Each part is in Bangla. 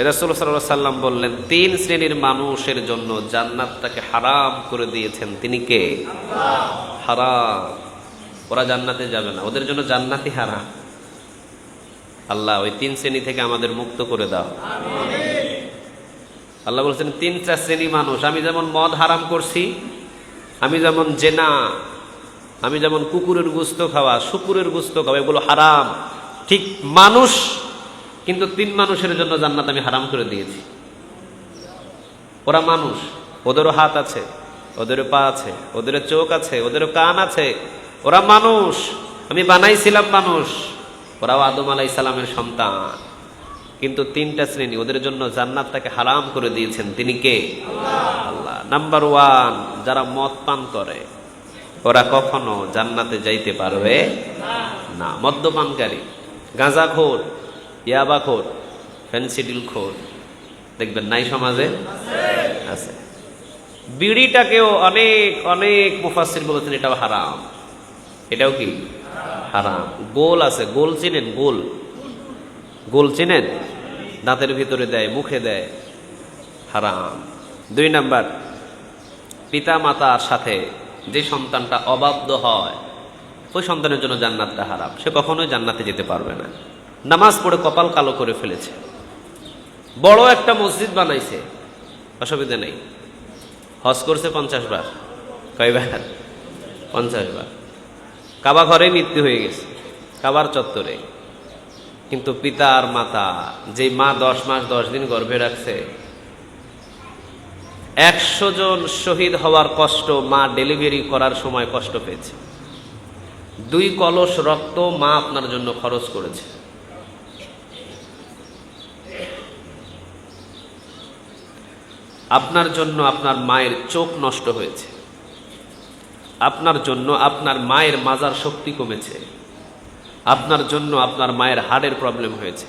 রাসূল সাল্লাল্লাহু আলাইহি ওয়াসাল্লাম বললেন, 3 শ্রেণীর মানুষের জন্য জান্নাতটাকে হারাম করে দিয়েছেন। তিনি কে? আল্লাহ। হারাম, ওরা জান্নাতে যাবে না, ওদের জন্য জান্নাতই হারাম। আল্লাহ ওই 3 শ্রেণী থেকে আমাদের মুক্ত করে দাও, আমিন। আল্লাহ বলছেন 3টা শ্রেণী মানুষ, আমি যেমন মদ হারাম করছি, আমি যেমন জেনা, আমি যেমন কুকুরের গোশত খাওয়া, শুকুরের গোশত খাওয়া, এগুলো হারাম, ঠিক মানুষ কিন্তু 3 মানুষের জন্য জান্নাত আমি হারাম করে দিয়েছি। ওরা মানুষ, ওদেরও হাত আছে, ওদেরও পা আছে, ওদেরও চোখ আছে, ওদেরও কান আছে, ওরা মানুষ, আমি বানাইছিলাম মানুষ, ওরাও আদম আলাইহিস সালামের সন্তান, কিন্তু 3টা শ্রেণী, ওদের জন্য জান্নাতটাকে হারাম করে দিয়েছেন। তিনি কে? আল্লাহ। নাম্বার 1, যারা মদ পান করে ওরা কখনো জান্নাতে যাইতে পারবে না। মদ্যপানকারী, গাঁজাখোর, ইয়াবাখোর, ফেন্সিডিলখোর, দেখবেন নাই সমাজে আছে। বিড়িটাকেও অনেক অনেক মুফাসসির বলেছেন এটাও হারাম, এটাও কি হারাম। গোল আছে, গোল চিনেন? গোল, গোল চিনেন? দাঁতের ভিতরে দেয়, মুখে দেয়, হারাম। 2 নাম্বার, পিতা মাতার সাথে যে সন্তানটা অবাধ্য হয় ওই সন্তানের জন্য জান্নাতটা হারাম, সে কখনোই জান্নাতে যেতে পারবে না। নামাজ পড়ে কপাল কালো করে ফেলেছে, বড় একটা মসজিদ বানাইছে, অসুবিধা নেই, হজ করছে 50 বার, কয়বার? 50 বার। কাবা ঘরে মৃত্যু হয়ে গেছে, কাবার চত্বরে, কিন্তু পিতা আর মাতা, যে মা 10 মাস 10 দিন গর্ভে রাখছে, 100 জন শহীদ হওয়ার কষ্ট মা ডেলিভারি করার সময় কষ্ট পেয়েছে। 2 কলস রক্ত মা আপনার জন্য খরচ করেছে। আপনার জন্য আপনার মায়ের চোখ নষ্ট হয়েছে, আপনার জন্য আপনার মায়ের মাজার শক্তি কমেছে, আপনার জন্য আপনার মায়ের হাড়ের প্রবলেম হয়েছে,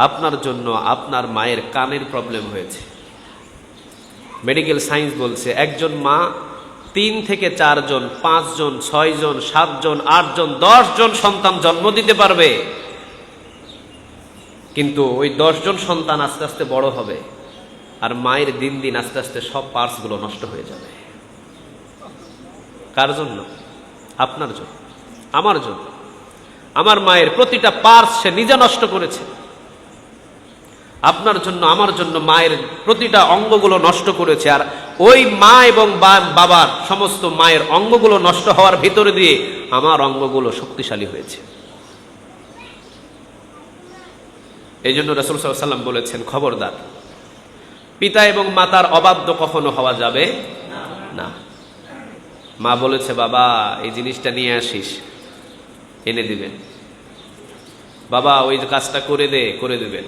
আপনার জন্য আপনার মায়ের কানের প্রবলেম হয়েছে। মেডিকেল সায়েন্স বলছে একজন মা 3 থেকে 4 জন, 5 জন, 6 জন, 7 জন, 8 জন, 10 জন সন্তান জন্ম দিতে পারবে, কিন্তু ওই 10 জন সন্তান আস্তে আস্তে বড় হবে আর মায়ের দিন দিন আস্তে আস্তে সব পার্টস গুলো নষ্ট হয়ে যাবে। কার জন্য? আপনার জন্য, আমার জন্য। আমার মায়ের প্রতিটা পার্টস সে নিজে নষ্ট করেছে। আপনার জন্য, আমার জন্য মায়ের প্রতিটা অঙ্গগুলো নষ্ট করেছে। আর ওই মা এবং বাবার সমস্ত মায়ের অঙ্গগুলো নষ্ট হওয়ার ভিতরে দিয়ে আমার অঙ্গগুলো শক্তিশালী হয়েছে। এই জন্য রাসূল সাল্লাল্লাহু আলাইহি ওয়াসাল্লাম বলেছেন, খবরদার, পিতা এবং মাতার অবাধ্য কখনো হওয়া যাবে না। মা বলেছে, বাবা এই জিনিসটা নিয়ে আসিস, এনে দিবেন, বাবা ওই কাজটা করে দে, করে দিবেন।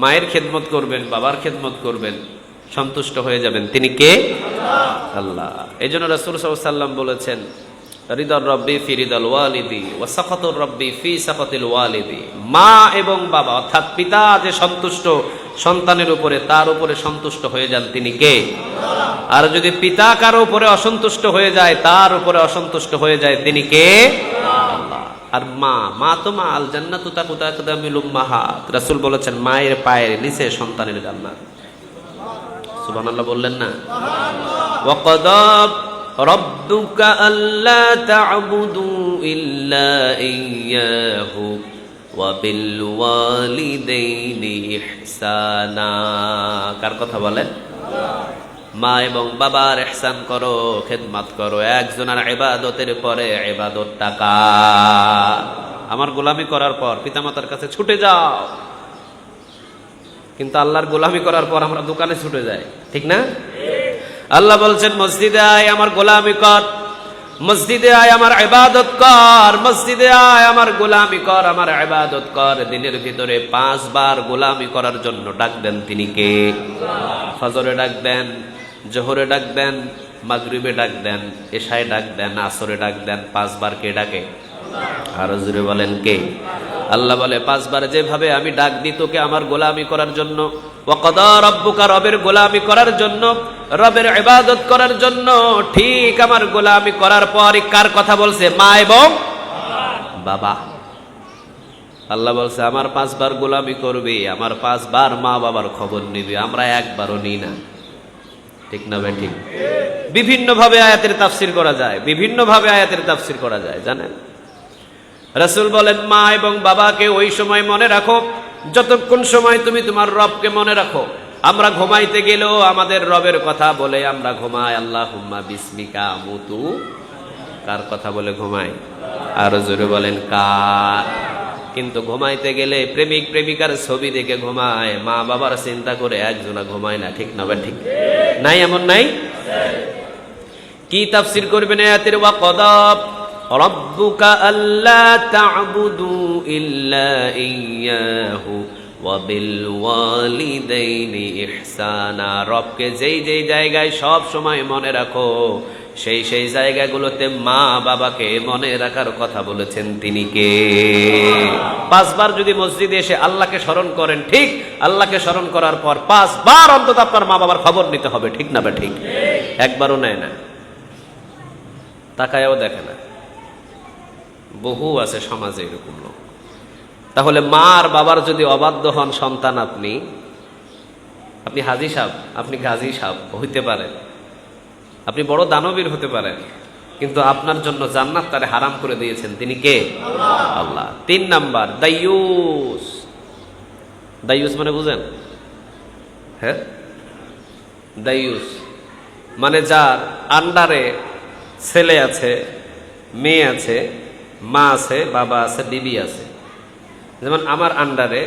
মায়ের খেদমত করবেন, বাবার খেদমত করবেন, সন্তুষ্ট হয়ে যাবেন। তিনি কে? আল্লাহ। এই জন্য রাসূল সাল্লাল্লাহু আলাইহি ওয়াসাল্লাম বলেছেন, রিদার রব্বি ফি রিদাল ওয়ালিদি ওয়া সাখাতুর রব্বি ফি সাখাতিল ওয়ালিদি। মা এবং বাবা অর্থাৎ পিতা যে সন্তুষ্ট সন্তানের উপরে, তার উপরে সন্তুষ্ট হয়ে যান। তিনি কে? আর যদি পিতা কারো উপরে অসন্তুষ্ট হয়ে যায়, তার উপরে অসন্তুষ্ট হয়ে যায়, তিনি কে? আল্লাহ। আর মা তো মা, আল জান্নাতু তাহতা আকদামিল উম্মাহাত। রাসূল বলেছেন মায়ের পায়ের নিচে সন্তানের জান্নাত। সুবহানাল্লাহ বললেন না? ওয়া ক্বাদা রাব্বুকা আল্লা তা'বুদু ইল্লা ইয়্যাহু ওয়া বিল ওয়ালিদাইনি ইহসানা। কার কথা বলেন? মা এবং বাবার ইহসান করো, খেদমত করো। একজনের ইবাদতের পরে ইবাদত টাকা। আমার গোলামি করার পর পিতামাতার কাছে ছুটে যাও, কিন্তু আল্লাহর গোলামি করার পর আমরা দোকানে ছুটে যাই, ঠিক না? আল্লাহ বলছেন মসজিদে আয় আমার গোলামি কর, মসজিদে আয় আমার ইবাদত কর, মসজিদে আয় আমার গোলামি কর, আমার ইবাদত কর। দিনের ভিতরে 5 বার গোলামি করার জন্য ডাক দেন। তিনি কে? ফজরে ডাক দেন, জোহরে ডাক দেন, মাগরিবে ডাক দেন, এশায় ডাক দেন, আসরে ডাক দেন। 5 বার কে ডাকে? আরো জোরে বলেন কে? আল্লাহ বলে 5 বার যেভাবে আমি ডাক দিই তোকে আমার গোলামি করার জন্য, ওয়া ক্বাদা রাব্বুকা, রবের গোলামি করার জন্য, রবের ইবাদত করার জন্য, ঠিক আমার গোলামি করার পর কার কথা বলছে? মা এবং বাবা। আল্লাহ বলছে আমার 5 বার গোলামি করবে, আমার 5 বার মা বাবার খবর নিবে, আমরা একবারও নিই না। ঠিক না ভাই? ঠিক। বিভিন্নভাবে আয়াতের তাফসির করা যায়, বিভিন্নভাবে আয়াতের তাফসির করা যায় জানেন। রাসূল বলেন মা এবং বাবাকে ওই সময় মনে রাখো যতক্ষণ সময় তুমি তোমার রবকে মনে রাখো। আমরা ঘুমাইতে গেলেও আমাদের রবের কথা বলে আমরা ঘুমাই। আল্লাহুম্মা বিসমিকা আমুতু, কার কথা বলে ঘুমাই? আর জোরে বলেন কার? কিন্তু ঘুমাইতে গেলে প্রেমিক প্রেমিকার ছবি দেখে ঘুমায়, মা বাবার চিন্তা করে একজনা ঘুমায় না। ঠিক না? ঠিক নাই? এমন নাই? কি তাফসীর করবেন আয়াতের? ওয়া ক্বাদা রাব্বুকা আল্লা তা'বুদু ইল্লা ইয়্যাহু ওয়া বিল ওয়ালিদাইনি ইহসানা। রবকে যেই যেই জায়গায় সব সময় মনে রাখো, সেই সেই জায়গাগুলোতে মা বাবাকে মনে রাখার কথা বলেছেন তিনি কে? 5 বার যদি মসজিদে এসে আল্লাহকে স্মরণ করেন, ঠিক আল্লাহকে স্মরণ করার পর 5 বার অন্তত আপনার মা বাবার খবর নিতে হবে। ঠিক না? ঠিক। একবারও নেয় না, তাকায়ও দেখে না। বহু আছে সমাজে এরকম লোক। তাহলে মা আর বাবার যদি অবাধ্য হন সন্তান, আপনি হাজী সাহেব, আপনি গাজী সাহেব হইতে পারেন, আপনি বড় দানবীর হতে পারেন, কিন্তু আপনার জন্য জান্নাত তারে হারাম করে দিয়েছেন তিনি কে? আল্লাহ। 3 নাম্বার দাইয়ুস। দাইয়ুস মানে বুঝেন? হ্যাঁ, দাইয়ুস মানে যার আন্ডারে ছেলে আছে, মেয়ে আছে, মা আছে, বাবা আছে, বিবি আছে। যেমন আমার আন্ডারে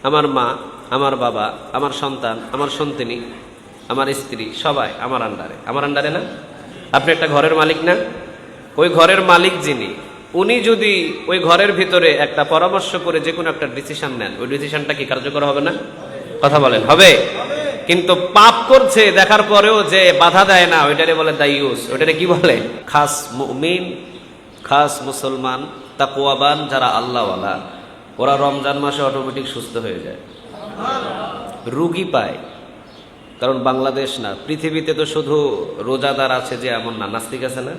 আমার মা, আমার বাবা, আমার সন্তান, আমার সন্তানী, আমার স্ত্রী, সবাই আমার আন্ডারে। আমার আন্ডারে না? আপনি একটা ঘরের মালিক না? ওই ঘরের মালিক যিনি, উনি যদি ওই ঘরের ভিতরে একটা পরামর্শ করে যে কোনো একটা ডিসিশন নেন, ওই ডিসিশনটা কি কার্যকর হবে না? কথা বলেন, হবে? কিন্তু পাপ করছে দেখার পরেও যে বাধা দেয় না, ওইটারে বলে দাইয়ুস। ওইটারে কি বলে? খাস মুমিন, খাস মুসলমান, তাকওয়াবান যারা আল্লাহওয়ালা, ওরা রমজান মাসে অটোমেটিক সুস্থ হয়ে যায়, রোগী পায়। কারণ বাংলাদেশ না, পৃথিবীতে তো শুধু রোজাদার আছে যে এমন না, নাস্তিক আছে না?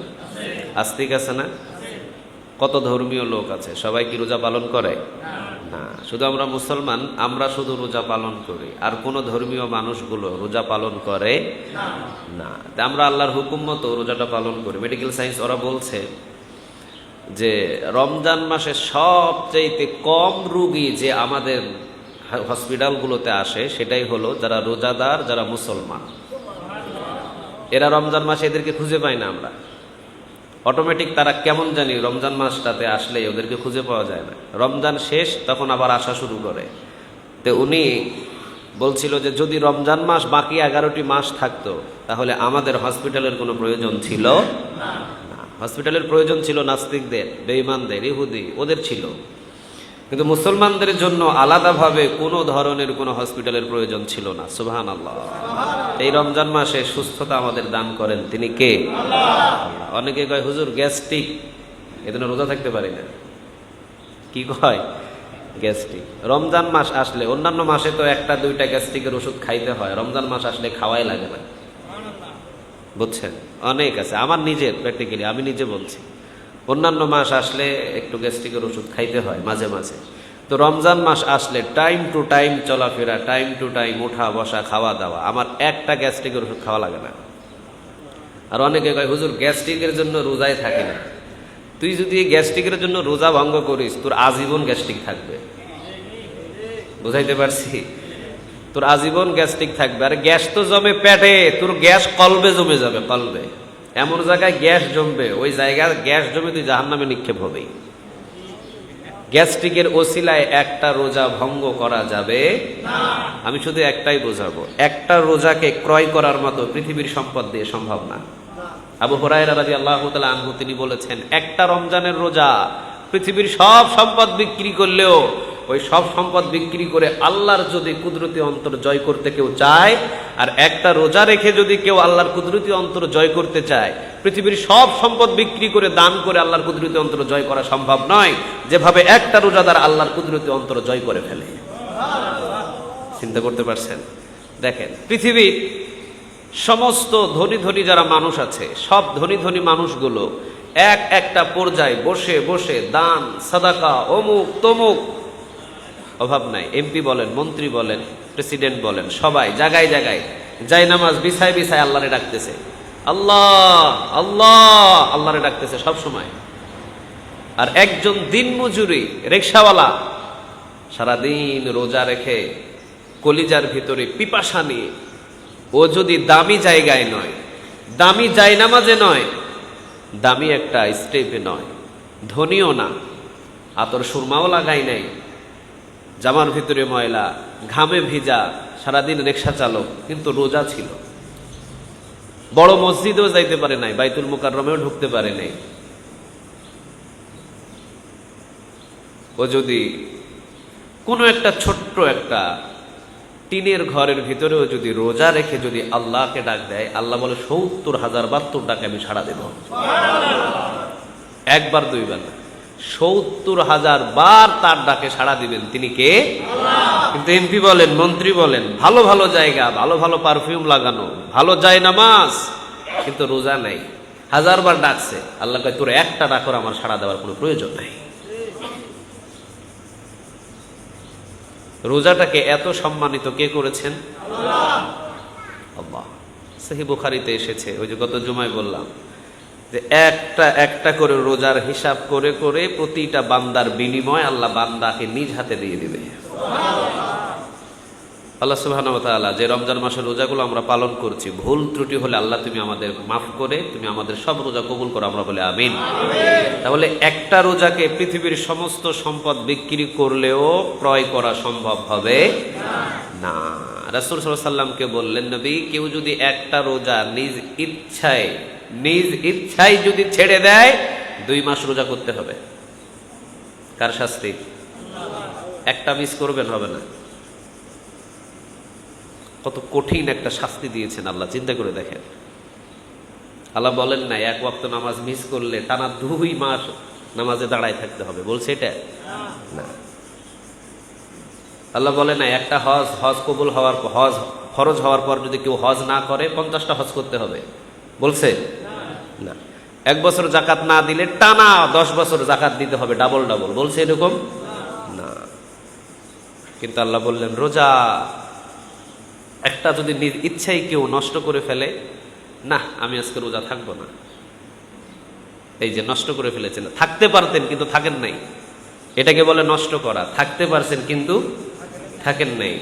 আস্তিক আছে না? কত ধর্মীয় লোক আছে, সবাই কি রোজা পালন করে? না, শুধু আমরা মুসলমান, আমরা শুধু রোজা পালন করি, আর কোন ধর্মীয় মানুষগুলো রোজা পালন করে না। আমরা আল্লাহর হুকুম মতো রোজাটা পালন করি। মেডিকেল সায়েন্স ওরা বলছে যে রমজান মাসে সবচেয়ে কম রোগী যে আমাদের হসপিটালগুলোতে আসে সেটাই হলো যারা রোজাদার, যারা মুসলমান। এরা রমজান মাসে এদেরকে খুঁজে পাই না আমরা, অটোমেটিক তারা কেমন জানি রমজান মাসটাতে আসলে ওদেরকে খুঁজে পাওয়া যায় না। রমজান শেষ তখন আবার আসা শুরু করে। তো উনি বলছিল যে যদি রমজান মাস বাকি 11টি মাস থাকতো তাহলে আমাদের হসপিটালের কোনো প্রয়োজন ছিল না। হসপিটালের প্রয়োজন ছিল নাস্তিকদের, বেঈমানদের, ইহুদি, ওদের ছিল, কিন্তু মুসলমানদের জন্য আলাদাভাবে কোনো ধরনের কোনো হসপিটালের প্রয়োজন ছিল না। সুবহানাল্লাহ। এই রমজান মাসে সুস্থতা আমাদের দান করেন তিনি কে? আল্লাহ। অনেকে কয় হুজুর গ্যাস্ট্রিক, এজন্য রোজা থাকতে পারি না। কি কয়? গ্যাস্ট্রিক। রমজান মাস আসলে, অন্যান্য মাসে তো 1-2টা গ্যাস্ট্রিকের ওষুধ খাইতে হয়, রমজান মাস আসলে খাওয়াই লাগে না। বুঝছেন? অনেক আছে, আমার নিজের প্র্যাকটিক্যালি আমি নিজে বলছি, অন্যান্য মাস আসলে একটু গ্যাস্ট্রিকের ওষুধ খাইতে হয় মাঝে মাঝে। তো রমজান মাস আসলে টাইম টু টাইম চলাফেরা, টাইম টু টাইম ওঠা বসা, খাওয়া দাওয়া, আমার একটা গ্যাস্ট্রিকের ওষুধ খাওয়া লাগে না। আর অনেকে কয় হুজুর গ্যাস্ট্রিকের জন্য রোজায় থাকি না। তুই যদি গ্যাস্ট্রিকের জন্য রোজা ভঙ্গ করিস তোর আজীবন গ্যাস্ট্রিক থাকবে। বুঝাইতে পারছি? তোর আজীবন গ্যাস্ট্রিক থাকবে। আর গ্যাস তো জমে পেটে, তোর গ্যাস কলবে জমে যাবে। কলবে এমন জায়গায় গ্যাস জমবে, ওই জায়গায় গ্যাস জমে তুই জাহান্নামে নিক্ষেপ হবেই। গ্যাস্ট্রিকের ওসিলায় একটা রোজা ভঙ্গ করা যাবে না। আমি শুধু একটাই বোঝাবো, একটা রোজাকে ক্রয় করার মতো পৃথিবীর সম্পদ দিয়ে সম্ভব না। আবু হুরায়রা রাদিয়াল্লাহু তাআলা আনহু তিনি বলেছেন, একটা রমজানের রোজা পৃথিবীর সব সম্পদ বিক্রি করলেও, ওই সব সম্পদ বিক্রি করে আল্লাহর যদি কুদরতি অন্তর জয় করতে কেউ চায়, আর একটা রোজা রেখে যদি কেউ আল্লাহর কুদরতি অন্তর জয় করতে চায়, পৃথিবীর সব সম্পদ বিক্রি করে দান করে আল্লাহর কুদরতি অন্তর জয় করা সম্ভব নয়, যেভাবে একটা রোজাদার আল্লাহর কুদরতি অন্তর জয় করে ফেলে। চিন্তা করতে পারছেন? দেখেন পৃথিবীর সমস্ত ধনী ধনী যারা মানুষ আছে, সব ধনী ধনী মানুষগুলো একটা পর্যায়ে বসে বসে দান সাদাকা অমুক তমুক অভাব নাই। এমপি বলেন, মন্ত্রী বলেন, প্রেসিডেন্ট বলেন, সবাই জায়গায় জায়গায় জায়নামাজ বিছায় বিছায় আল্লাহরে ডাকতেছে, আল্লাহ আল্লাহ আল্লাহরে ডাকতেছে সব সময়। আর একজন দিনমজুরি রিকশাওয়ালা সারাদিন রোজা রেখে কলিজার ভিতরে পিপাসা নিয়ে, ও যদি দামি জায়গায় নয়, দামি জায়নামাজে নয়, দামি একটা স্টেপে নয়, ধনীও না, আতর সুরমাও লাগাই নাই, জামার ভিতরে ময়লা, ঘামে ভিজা, সারাদিন রিকশা চালক, কিন্তু রোজা ছিল, বড় মসজিদেও যাইতে পারে নাই, বাইতুল মুকাররমেও ঢুকতে পারে নাই, ও যদি কোনো একটা ছোট্ট একটা টিনের ঘরের ভিতরেও যদি রোজা রেখে যদি আল্লাহকে ডাক দেয়, আল্লাহ বলে ৭০,০৭২ ডাকে আমি সাড়া দেব। একবার দুইবার না, ৭০,০০০ বার তার ডাকে সাড়া দিবেন। তিনি কে? কিন্তু এমপি বলেন, মন্ত্রী বলেন, ভালো ভালো জায়গা, ভালো ভালো পারফিউম লাগানো, ভালো যায় নামাজ, কিন্তু রোজা নাই। ১০০০ বার ডাকছে, আল্লাহ কয় তোর একটা ডাকর আমার সাড়া দেওয়ার কোনো প্রয়োজন নাই। রোজাটাকে এত সম্মানিত কে করেছেন? আল্লাহ। সহিহ বুখারীতে এসেছে, ওই যে গত জুমায় বললাম যে একটা একটা করে রোজার হিসাব করে করে প্রতিটা বান্দার বিনিময় আল্লাহ বান্দাকে নিজ হাতে দিয়ে দিবে। আল্লাহ সুবহানাহু ওয়া তাআলা যে রমজান মাসের রোজাগুলো আমরা পালন করছি, ভুল ত্রুটি হলে আল্লাহ তুমি আমাদের মাফ করে তুমি আমাদের সব রোজা কবুল করো, আমরা বলে আমিন। তাহলে একটা রোজাকে পৃথিবীর সমস্ত সম্পদ বিক্রি করলেও ক্রয় করা সম্ভব হবে না। রাসূল সাল্লাল্লাহু আলাইহি ওয়াসাল্লামকে বললেন, নবী, কেউ যদি একটা রোজা নিজ ইচ্ছায় যদি ছেড়ে দেয়, 2 মাস রোজা করতে হবে। কার শাস্তি? একটা মিস করবেন হবে না। কত কঠিন একটা শাস্তি দিয়েছেন আল্লাহ, চিন্তা করে দেখেন। আল্লাহ বলেন না এক ওয়াক্ত নামাজ মিস করলে টানা 2 মাস নামাজে দাঁড়ায় থাকতে হবে, বলছে এটা না। আল্লাহ বলে না একটা হজ কবুল হওয়ার হজ ফরজ হওয়ার পর যদি কেউ হজ না করে 50টা হজ করতে হবে, বলছে না। 1 বছর জাকাত না দিলে টানা 10 বছর জাকাত দিতে হবে, ডাবল ডাবল, বলছে এরকম না। কিন্তু আল্লাহ বললেন রোজা একটা যদি নিজ ইচ্ছাই কেউ নষ্ট করে ফেলে, না আমি আজকে রোজা থাকবো না, এই যে নষ্ট করে ফেলেছেন, থাকতে পারতেন কিন্তু থাকেন নাই, এটাকে বলে নষ্ট করা। থাকতে পারছেন কিন্তু থাকেন নাই,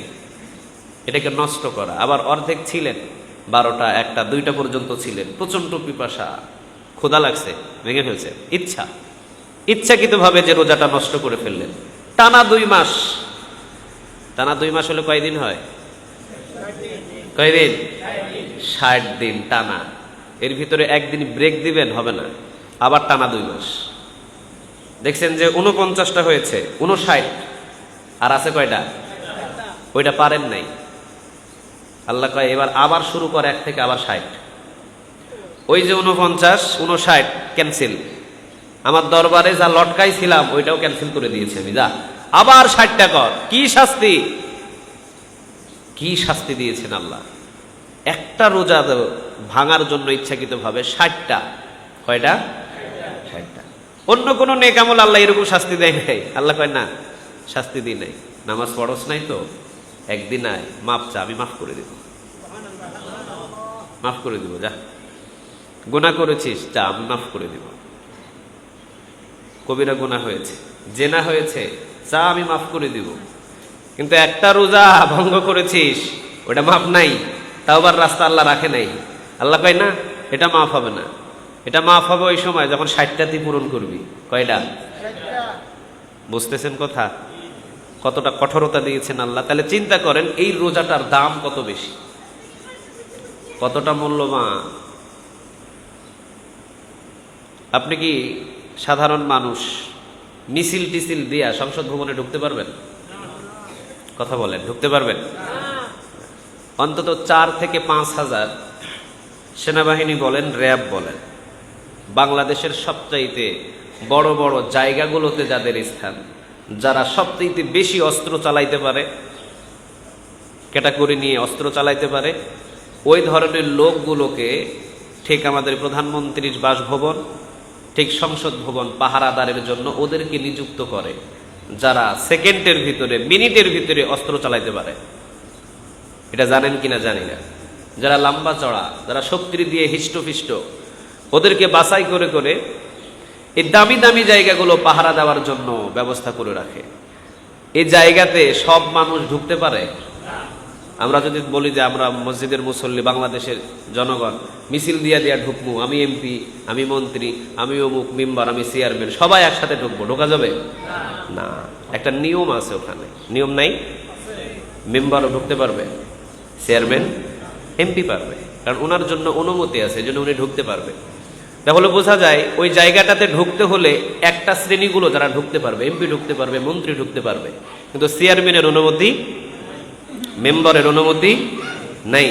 এটাকে নষ্ট করা। আবার অর্ধেক ছিলেন, 12টা 1টা 2টা পর্যন্ত ছিলেন, প্রচন্ড পিপাসা, ক্ষুধা লাগছে, ভেঙে ফেলছে, ইচ্ছাকৃতভাবে যে রোজাটা নষ্ট করে ফেললেন। টানা 2 মাস, টানা 2 মাস হলে কয়দিন হয়? কয়দিন? 60 দিন টানা। এর ভিতরে একদিন ব্রেক দিবেন, হবে না, আবার টানা 2 মাস। দেখছেন যে 49টা হয়েছে, 59, আর আছে কয়টা? ওইটা পারেন নাই। আল্লাহ কয় এবার আবার শুরু করে 1 থেকে আবার 60। ওই যে 49, 59 ক্যান্সেল, আমার দরবারে যা লটকাই ছিলাম ওইটাও ক্যান্সেল করে দিয়েছে আমি, যা আবার 60টা কর। কি শাস্তি, কি শাস্তি দিয়েছেন আল্লাহ! একটা রোজা ভাঙার জন্য ইচ্ছাকৃতভাবে 60টা, কয়টা? 60টা। অন্য কোন নেক আমল আল্লাহ এরকম শাস্তি দেয় নাই। আল্লাহ কয় না, শাস্তি দিই নাই। নামাজ পড়স নাই তো, একদিন আয়, মাপ চা, আমি মাফ করে দিব, মাফ করে দিব। যা গুনাহ করেছিস, চা, আমি মাফ করে দিব। কবিরা গুনাহ হয়েছে, জেনা হয়েছে, চা, আমি মাফ করে দিব। কিন্তু একটা রোজা ভঙ্গ করেছিস, ওটা মাফ নাই, তাওবার রাস্তা আল্লাহ রাখে নাই। আল্লাহ কয় না, এটা মাফ হবে না। এটা মাফ হবে ওই সময় যখন 60টাতে পূরণ করবি। কয়টা? বুঝতেছেন কথা? কতটা কঠোরতা দিয়েছেন আল্লাহ। তাহলে চিন্তা করেন এই রোজাটার দাম কত বেশি, কতটা মূল্যবান। আপনি কি সাধারণ মানুষ মিছিল টিছিল দিয়া সংসদ ভবনে ঢুকতে পারবেন? কথা বলেন, ঢুকতে পারবেন? অন্তত 4 থেকে 5 হাজার সেনাবাহিনী বলেন, র্যাব বলেন, বাংলাদেশের সবচাইতে বড় বড় জায়গাগুলোতে যাদের স্থান, যারা সবচাইতে বেশি অস্ত্র চালাইতে পারে, ক্যাটাগরি নিয়ে অস্ত্র চালাইতে পারে, ওই ধরনের লোকগুলোকে ঠিক আমাদের প্রধানমন্ত্রীর বাসভবন, ঠিক সংসদ ভবন পাহারাদারের জন্য ওদেরকে নিযুক্ত করে, যারা সেকেন্ডের ভিতরে, মিনিটের ভিতরে অস্ত্র চালাইতে পারে। এটা জানেন কিনা জানি না। যারা লম্বা চড়া, যারা শক্তি দিয়ে হিষ্টপিষ্ট, ওদেরকে বাছাই করে করে এই দামি দামি জায়গাগুলো পাহারা দেওয়ার জন্য ব্যবস্থা করে রাখে। এই জায়গাতে সব মানুষ ঢুকতে পারে? আমরা যদি বলি যে আমরা মসজিদের মুসল্লি, বাংলাদেশের জনগণ মিছিল দিয়া দিয়া ঢুকবো, আমি এমপি, আমি মন্ত্রী, আমি অমুক মেম্বার, আমি চেয়ারম্যান, সবাই একসাথে ঢুকবো, ঢোকা যাবে না। একটা নিয়ম আছে ওখানে, নিয়ম নাই? মেম্বারও ঢুকতে পারবে, চেয়ারম্যান, এমপি পারবে, কারণ ওনার জন্য অনুমতি আছে, এই জন্য উনি ঢুকতে পারবে। তাহলে বোঝা যায় ওই জায়গাটাতে ঢুকতে হলে একটা শ্রেণীগুলো যারা ঢুকতে পারবে, এমপি ঢুকতে পারবে, মন্ত্রী ঢুকতে পারবে, কিন্তু চেয়ারম্যানের অনুমতি, মেম্বারের অনুমতি নেই।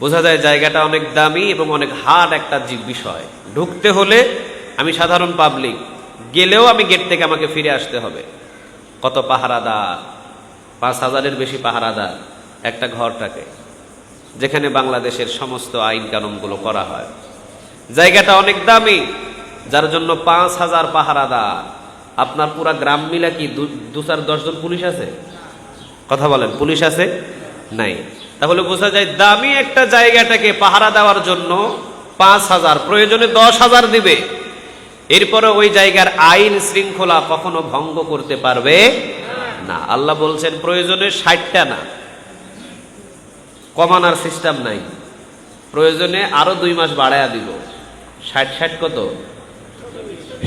বোঝা যায় জায়গাটা অনেক দামি এবং অনেক হার্ড একটা বিষয়। ঢুকতে হলে আমি সাধারণ পাবলিক গেলেও আমি গেট থেকে আমাকে ফিরে আসতে হবে। কত পাহারাদার, ৫,০০০-এর বেশি পাহারাদার একটা ঘরটাকে, যেখানে বাংলাদেশের সমস্ত আইন কানুনগুলো করা হয়। জায়গাটা অনেক দামি, যার জন্য ৫,০০০ পাহারাদার। আপনার পুরা গ্রাম মিলা কি ২-৪-১০ জন পুলিশ আছে? কথা বলেন, পুলিশ আছে? নাই। তাহলে বোঝা যায় দামি একটা জায়গাটাকে পাহারা দেওয়ার জন্য ৫,০০০, প্রয়োজনে ১০,০০০ দিবে। এরপরে ওই জায়গার আইন শৃঙ্খলা কখনো ভঙ্গ করতে পারবে না। আল্লাহ বলছেন প্রয়োজনে ৬০টা না, কমানোর সিস্টেম নাই, প্রয়োজনে আরো ২ মাস বাড়ায়া দিব। ৬০ কত?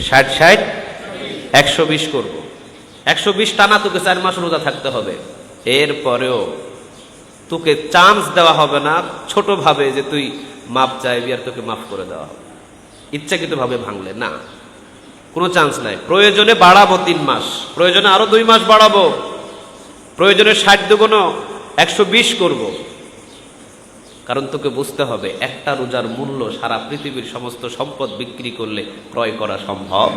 ৬০ ১২০ করব। ১২০ টানা তোকে ৪ মাস রোজা থাকতে হবে। এরপরেও তোকে চান্স দেওয়া হবে না ছোট ভাবে যে তুই মাপ চাইবি আর তোকে মাফ করে দেওয়া হবে ইচ্ছাকৃত ভাবে ভাঙলে, না, কোনো চান্স নাই। প্রয়োজনে বাড়াবো ৩ মাস, প্রয়োজনে আরো ২ মাস বাড়াবো, প্রয়োজনে ৬০ দুগুণ ১২০ করব। কারণ তোকে বুঝতে হবে একটা রোজার মূল্য সারা পৃথিবীর সমস্ত সম্পদ বিক্রি করলে ক্রয় করা সম্ভব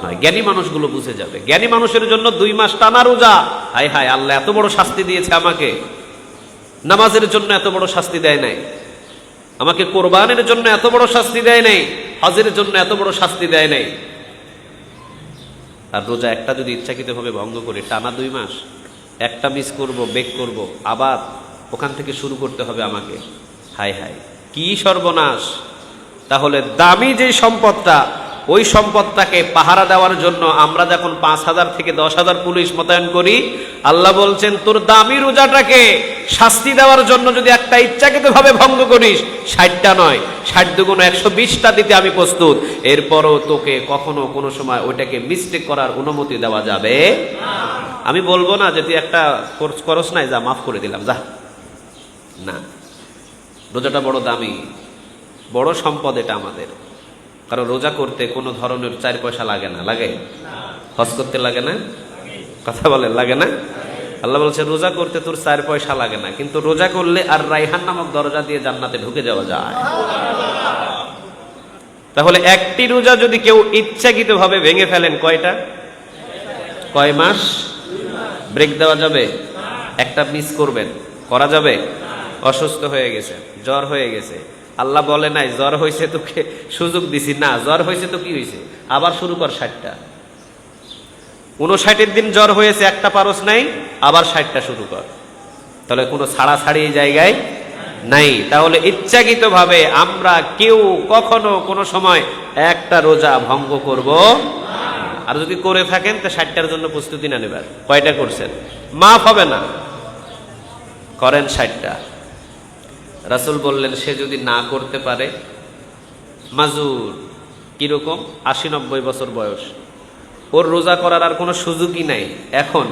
নয়। জ্ঞানী মানুষগুলো বুঝে যাবে। জ্ঞানী মানুষের জন্য 2 মাস টানা রোজা, হায় হায় আল্লাহ এত বড় শাস্তি দিয়েছে আমাকে, নামাজের জন্য এত বড় শাস্তি দেয় নাই, আমাকে কোরবানের জন্য এত বড় শাস্তি দেয় নাই, হজের জন্য এত বড় শাস্তি দেয় নাই। আর রোজা একটা যদি ইচ্ছাকৃতভাবে ভঙ্গ করে টানা 2 মাস, একটা মিস করব, বেক করব, আবার ওখান থেকে শুরু করতে হবে আমাকে, হায় হায় কি সর্বনাশ। তাহলে দামি যে সম্পদটা, ওই সম্পদটাকে পাহারা দেওয়ার জন্য আমরা যখন ৫,০০০ থেকে ১০,০০০ পুলিশ মোতায়েন করি, আল্লাহ বলছেন তোর দামি রোজাটাকে শাস্তি দেওয়ার জন্য যদি একটা ইচ্ছাকৃতভাবে ভঙ্গ করিস, ৬০টা নয় ৬০ দুগুণ ১২০টা দিতে আমি প্রস্তুত। এরপরও তোকে কখনো কোনো সময় ওইটাকে মিস্টেক করার অনুমতি দেওয়া যাবে। আমি বলবো না যে তুই একটা করস নাই, যা মাফ করে দিলাম, যা, না। রোজাটা বড় দামি, বড় সম্পদ এটা আমাদের। কারণ রোজা করতে কোনো ধরনের 4 পয়সা লাগে না, লাগে? হজ করতে লাগে না? কথা বলেন, লাগে না? আল্লাহ বলছে রোজা করতে তোর 4 পয়সা লাগে না, কিন্তু রোজা করলে আর রাইহান নামক দরজা দিয়ে জান্নাতে ঢুকে যাওয়া যায়। তাহলে একটি রোজা যদি কেউ ইচ্ছাকৃতভাবে ভেঙে ফেলেন, কয়টা, কয় মাস ব্রেক দেওয়া যাবে? একটা মিস করবেন, করা যাবে? অসুস্থ হয়ে গেছে, জ্বর হয়ে গেছে, আল্লাহ বলে নাই জ্বর হয়েছে তোকে সুযোগ দিছি, না, জ্বর হয়েছে তো কি হয়েছে, আবার শুরু কর 60টা। 59 দিন জ্বর হয়েছে, একটা পারস নাই, আবার 60টা শুরু কর। তাহলে কোনো ছাড়াছাড়ি জায়গায় নাই। তাহলে ইচ্ছাকৃতভাবে আমরা কেউ কখনো কোনো সময় একটা রোজা ভঙ্গ করব। আর যদি করে থাকেন তো 60টার জন্য প্রস্তুতি না নেবেন। কয়টা করছেন? মাফ হবে না, করেন 60টা। রাসূল বললেন সে যদি না করতে পারে, মাজুর, কিরকম, 80-90 বছর বয়স, ওর রোজা করার আর কোনো সুযোগই নাই এখন,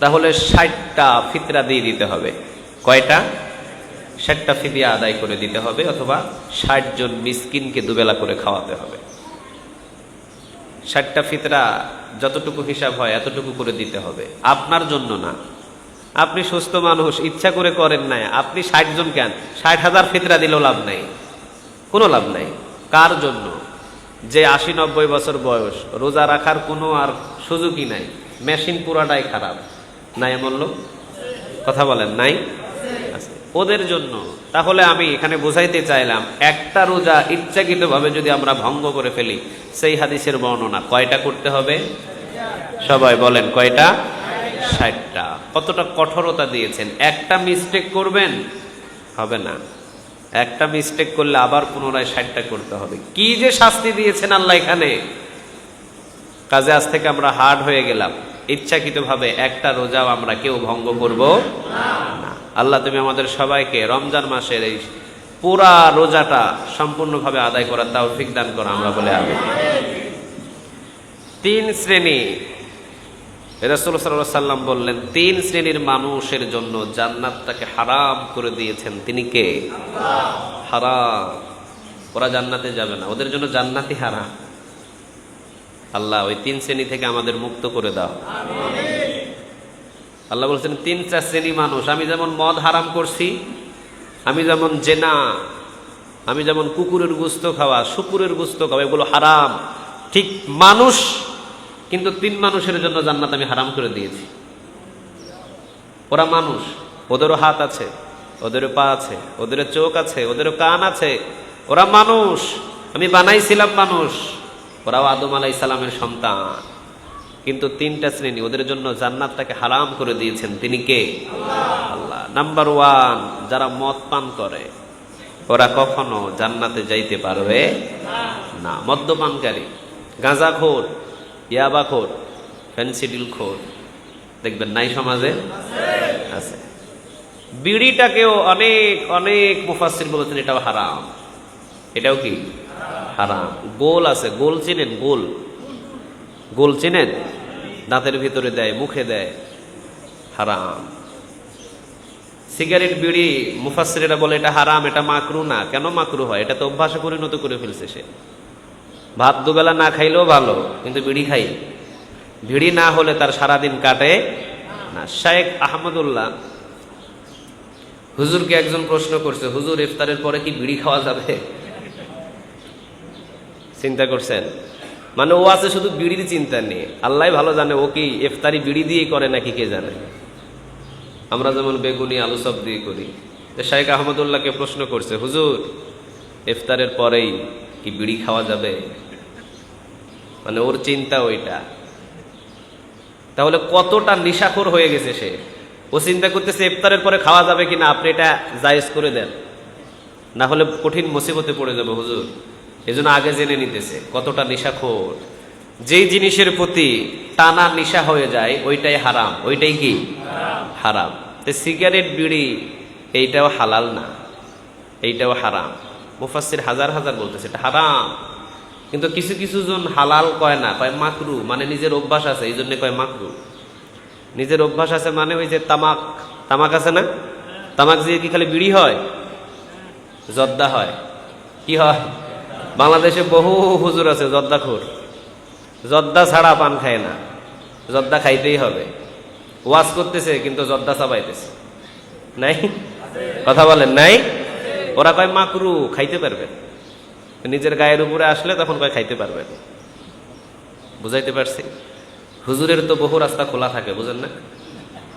তাহলে 60টা ফিতরা দিয়ে দিতে হবে। কয়টা? 60টা ফিদিয়া আদায় করে দিতে হবে, অথবা 60 জন মিসকিনকে দুবেলা করে খাওয়াতে হবে। 60টা ফিতরা যতটুকু হিসাব হয় এতটুকু করে দিতে হবে, আপনার জন্য না। আপনি সুস্থ মানুষ, ইচ্ছা করে করেন নাই, আপনি 60 জন কেন, 60,000 ফিতরা দিলেও লাভ নাই, কোনো লাভ নাই। কার জন্য? যে 80-90 বছর বয়স, রোজা রাখার কোনো আর সুযোগই নাই, মেশিন পুরাটাই খারাপ, নাই এমন লোক? কথা বলেন, নাই? আছে। ওদের জন্য। তাহলে আমি এখানে বোঝাইতে চাইলাম, একটা রোজা ইচ্ছাকৃতভাবে যদি আমরা ভঙ্গ করে ফেলি, সেই হাদিসের বর্ণনা কয়টা করতে হবে? সবাই বলেন কয়টা? 60টা। কতটা কঠোরতা দিয়েছেন! একটা মিস্টেক করবেন, হবে না। একটা মিস্টেক করলে আবার পুনরায় 60টা করতে হবে। কি যে শাস্তি দিয়েছেন আল্লাহ এখানে! কাজে আজ থেকে আমরা হার্ড হয়ে গেলাম। ইচ্ছাকৃতভাবে একটা রোজাও আমরা কেউ ভঙ্গ করব না। আল্লাহ তুমি আমাদের সবাইকে রমজান মাসের এই পুরা রোজাটা সম্পূর্ণভাবে আদায় করার তৌফিক দান করো, আমরা বলে আমিন। 3 শ্রেণী রাসূল সাল্লাল্লাহু আলাইহি সাল্লাম বললেন, 3 শ্রেণীর মানুষের জন্য জান্নাতটাকে হারাম করে দিয়েছেন। তিনি কে? আল্লাহ। হারাম, ওরা জান্নাতে যাবে না, ওদের জন্য জান্নাতই হারাম। আল্লাহ ওই 3 শ্রেণী থেকে আমাদের মুক্ত করে দাও, আমিন। আল্লাহ বলছেন 3টা শ্রেণী মানুষ। আমি যেমন মদ হারাম করছি, আমি যেমন জেনা, আমি যেমন কুকুরের গোশত খাওয়া, শুকুরের গোশত খাওয়া, এগুলো হারাম। ঠিক মানুষ, কিন্তু 3 মানুষের জন্য জান্নাত আমি হারাম করে দিয়েছি। ওরা মানুষ, ওদেরও হাত আছে, ওদেরও পা আছে, ওদেরও চোখ আছে, ওদেরও কান আছে। ওরা মানুষ, আমি বানাইছিলাম মানুষ। ওরাও আদম আলাইহিস সালামের সন্তান, কিন্তু 3টা শ্রেণী, ওদের জন্য জান্নাতটাকে হারাম করে দিয়েছেন। তিনি কে? আল্লাহ। নাম্বার 1, যারা মদ পান করে, ওরা কখনো জান্নাতে যাইতে পারবে না। মদ্যপানকারী, গাঁজাখোর, ইয়াবাখোর, ফেন্সিডিলখোর, দেখবেন নাই সমাজে? আছে। বিড়িটাকেও অনেক অনেক মুফাসসির বলেছেন এটাও হারাম। এটাও কি হারাম। গোল আছে, গোল চিনেন? গোল, গোল চিনেন? দাঁতের ভিতরে দেয়, মুখে দেয়, হারাম। সিগারেট, বিড়ি মুফাসসিরেরা বলে এটা হারাম, এটা মাকরু না। কেন মাকরু হয়? এটা তো অভ্যাসে পরিণত করে ফেলছে সে। ভাত দুবেলা না খাইলেও ভালো, কিন্তু বিড়ি খাই। বিড়ি না হলে তার সারাদিন কাটে না। শেখ আহমদুল্লাহ হুজুরকে একজন প্রশ্ন করছে, হুজুর ইফতারের পরে কি বিড়ি খাওয়া যাবে? চিন্তা করছেন? মানে ও আছে শুধু বিড়ির চিন্তা নেই, আল্লাহ ভালো জানে ও কি ইফতারি বিড়ি দিয়ে করে নাকি কে জানে। আমরা যেমন বেগুনি আলু সব দিয়ে করি। শেখ আহমদুল্লাহকে প্রশ্ন করছে, হুজুর ইফতারের পরেই কি বিড়ি খাওয়া যাবে? মানে ওর চিন্তা ওইটা। তাহলে কতটা নিশাখোর হয়ে গেছে সে। ও চিন্তা করতেছে ইফতারের পরে খাওয়া যাবে কিনা, আপনি এটা জায়েজ করে দেন, না হলে কঠিন মুসিবতে পড়ে যাবে হুজুর। এজন্য আগে জেনে নিতেছে কতটা নিশাখোর। যেই জিনিসের প্রতি টানা নিশা হয়ে যায় ওইটাই হারাম। ওইটাই কি হারাম। সিগারেট, বিড়ি এইটাও হালাল না, এইটাও হারাম। মুফাসসির হাজার হাজার বলতেছে এটা হারাম, কিন্তু কিছু কিছু জন হালাল কয় না, কয় মাকরু। মানে নিজের অভ্যাস আছে, এই জন্য কয় মাকরু। নিজের অভ্যাস আছে মানে ওই যে তামাক, তামাক আছে না, তামাক দিয়ে কি খালি বিড়ি হয়? জর্দা হয়। কি হয়? বাংলাদেশে বহু হুজুর আছে জর্দাখোর, জর্দা ছাড়া পান খায় না, জর্দা খাইতেই হবে। ওয়াজ করতেছে কিন্তু জর্দা চাবাইতেছে। নাই? কথা বলেন নাই? ওরা কয় মাকরু, খাইতে পারবেন। নিজের গায়ের উপরে আসলে তখন কয় খাইতে পারবেন। বুঝাইতে পারছি? হুজুরের তো বহু রাস্তা খোলা থাকে, বুঝেন না?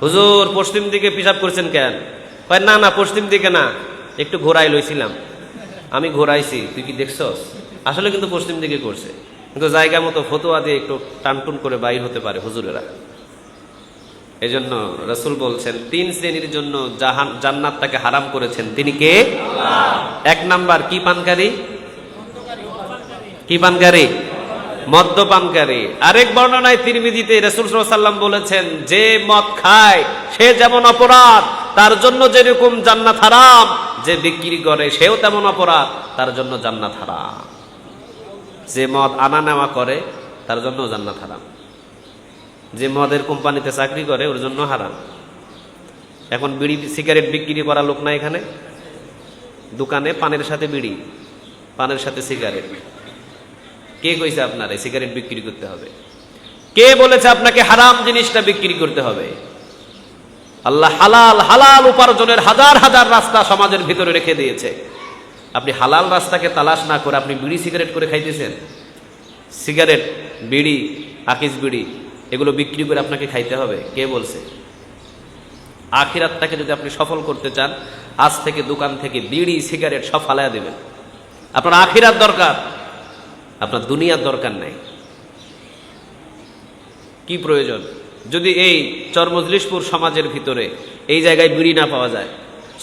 হুজুর পশ্চিম দিকে পিশাব করছেন কেন? কয় না না, পশ্চিম দিকে না, একটু ঘোরাই লইছিলাম। আমি ঘোরাইছি, তুই কি দেখছস? আসলে কিন্তু পশ্চিম দিকে করছে, কিন্তু জায়গা মতো ফতোয়া দিয়ে একটু টানটুন করে বাইর হতে পারে হুজুরেরা। এই জন্য রাসূল বলছেন 3 শ্রেণীর জন্য জান্নাতটাকে হারাম করেছেন। তিনি কে? আল্লাহ। 1 নাম্বার কি পানকারী? কি পানকারী? মদ্যপানকারী। আরেক বর্ণনায় তিরমিজিতে রাসূল সাল্লাল্লাহু আলাইহি ওয়াসাল্লাম বলেছেন, যে মদ খায় সে যেমন অপরাধ, তার জন্য যেরকম জান্নাত হারাম। যে বিক্রি করে সেও তেমন অপরাধ, তার জন্য জান্নাত হারাম। যে মদ আনা নেওয়া করে তার জন্য জান্নাত হারাম। যে মদের কোম্পানিতে চাকরি করে ওর জন্য হারাম। এখন বিড়ি সিগারেট বিক্রি করা লোক না এখানে? দোকানে পানের সাথে বিড়ি, পানের সাথে সিগারেট। কে কইছে আপনার এই সিগারেট বিক্রি করতে হবে? কে বলেছে আপনাকে হারাম জিনিসটা বিক্রি করতে হবে? আল্লাহ হালাল হালাল উপার্জনের হাজার হাজার রাস্তা সমাজের ভিতরে রেখে দিয়েছে। আপনি হালাল রাস্তাকে তালাশ না করে আপনি বিড়ি সিগারেট করে খাইতেছেন। সিগারেট, বিড়ি, আকিস বিড়ি এগুলো বিক্রি করে আপনাকে খাইতে হবে? কে বলছে? আখিরাতটাকে যদি আপনি সফল করতে চান, আজ থেকে দোকান থেকে বিড়ি সিগারেট সব ফালাইয়া দিবেন। আপনার আখিরাত দরকার, আপনার দুনিয়ার দরকার নেই। কি প্রয়োজন? যদি এই চরমজলিশপুর সমাজের ভিতরে এই জায়গায় বিড়ি না পাওয়া যায়,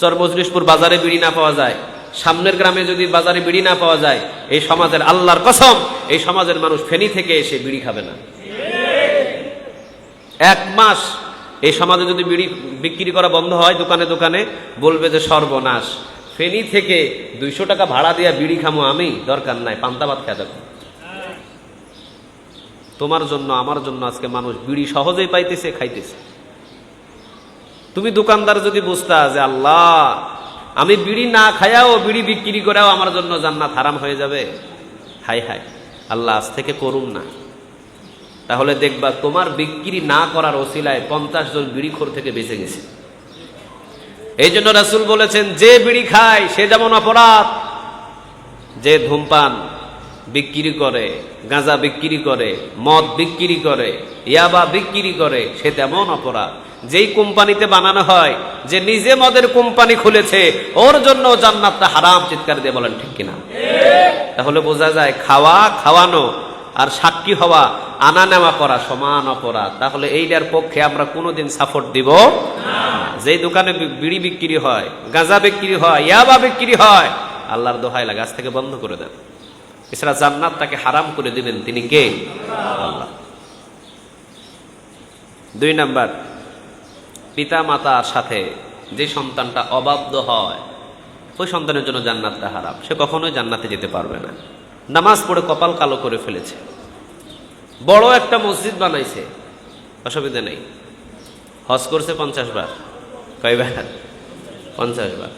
চরমজলিশপুর বাজারে বিড়ি না পাওয়া যায়, সামনের গ্রামে যদি বাজারে বিড়ি না পাওয়া যায়, এই সমাজের আল্লাহর কসম এই সমাজের মানুষ ফেনী থেকে এসে বিড়ি খাবে না। এক মাস এই সমাজে যদি বিড়ি বিক্রি করা বন্ধ হয় দোকানে দোকানে, বলবে যে সর্বনাশ, ফেনী থেকে 200 টাকা ভাড়া দিয়া বিড়ি খামো আমি, দরকার নাই, পান্তা ভাত খেয়ে দেখো। তোমার জন্য আমার জন্য আজকে মানুষ বিড়ি সহজেই পাইতেছে, খাইতেছে। তুমি দোকানদার যদি বুঝতা যে আল্লাহ আমি বিড়ি না খায়াও বিড়ি বিক্রি করেও আমার জন্য জান্নাত হারাম হয়ে যাবে, হাই হাই, আল্লাহ আজ থেকে করুন না, তাহলে দেখবা তোমার বিক্রি না করার ওসিলায় 50 জন বিড়িখোর থেকে বেঁচে গেছে। এই জন্য রাসূল বলেছেন, যে বিড়ি খায় সে যেমন অপরাধ, যে ধূমপান বিক্রি করে, গাঁজা বিক্রি করে, মদ বিক্রি করে, ইয়াবা বিক্রি করে, সে তেমন অপরাধ। যেই কোম্পানিতে বানানো হয়, যে নিজে মদের কোম্পানি খুলেছে, ওর জন্য জান্নাতটা হারাম। চিৎকার দিয়ে বলেন ঠিক কিনা? তাহলে বোঝা যায় খাওয়া, খাওয়ানো আর সাক্ষী হওয়া, আনা নেওয়া করা সমান অপরাধ। তাহলে এইটার পক্ষে আমরা কোনোদিন সাপোর্ট দিব না। যেই দোকানে বিড়ি বিক্রি হয়, গাঁজা বিক্রি হয়, ইয়াবা বিক্রি হয়, আল্লাহর দোহাই লাগে আজ থেকে বন্ধ করে দেন। এছাড়া জান্নাত তাকে হারাম করে দিবেন, তিনি কে? আল্লাহ। 2 নাম্বার, পিতা মাতার সাথে যে সন্তানটা অবাধ্য হয়, ওই সন্তানের জন্য জান্নাতটা হারাম, সে কখনোই জান্নাতে যেতে পারবে না। নামাজ পড়ে কপাল কালো করে ফেলেছে, বড় একটা মসজিদ বানাইছে, অসুবিধা নেই, হজ করছে 50 বার, কয়বার? 50 বার।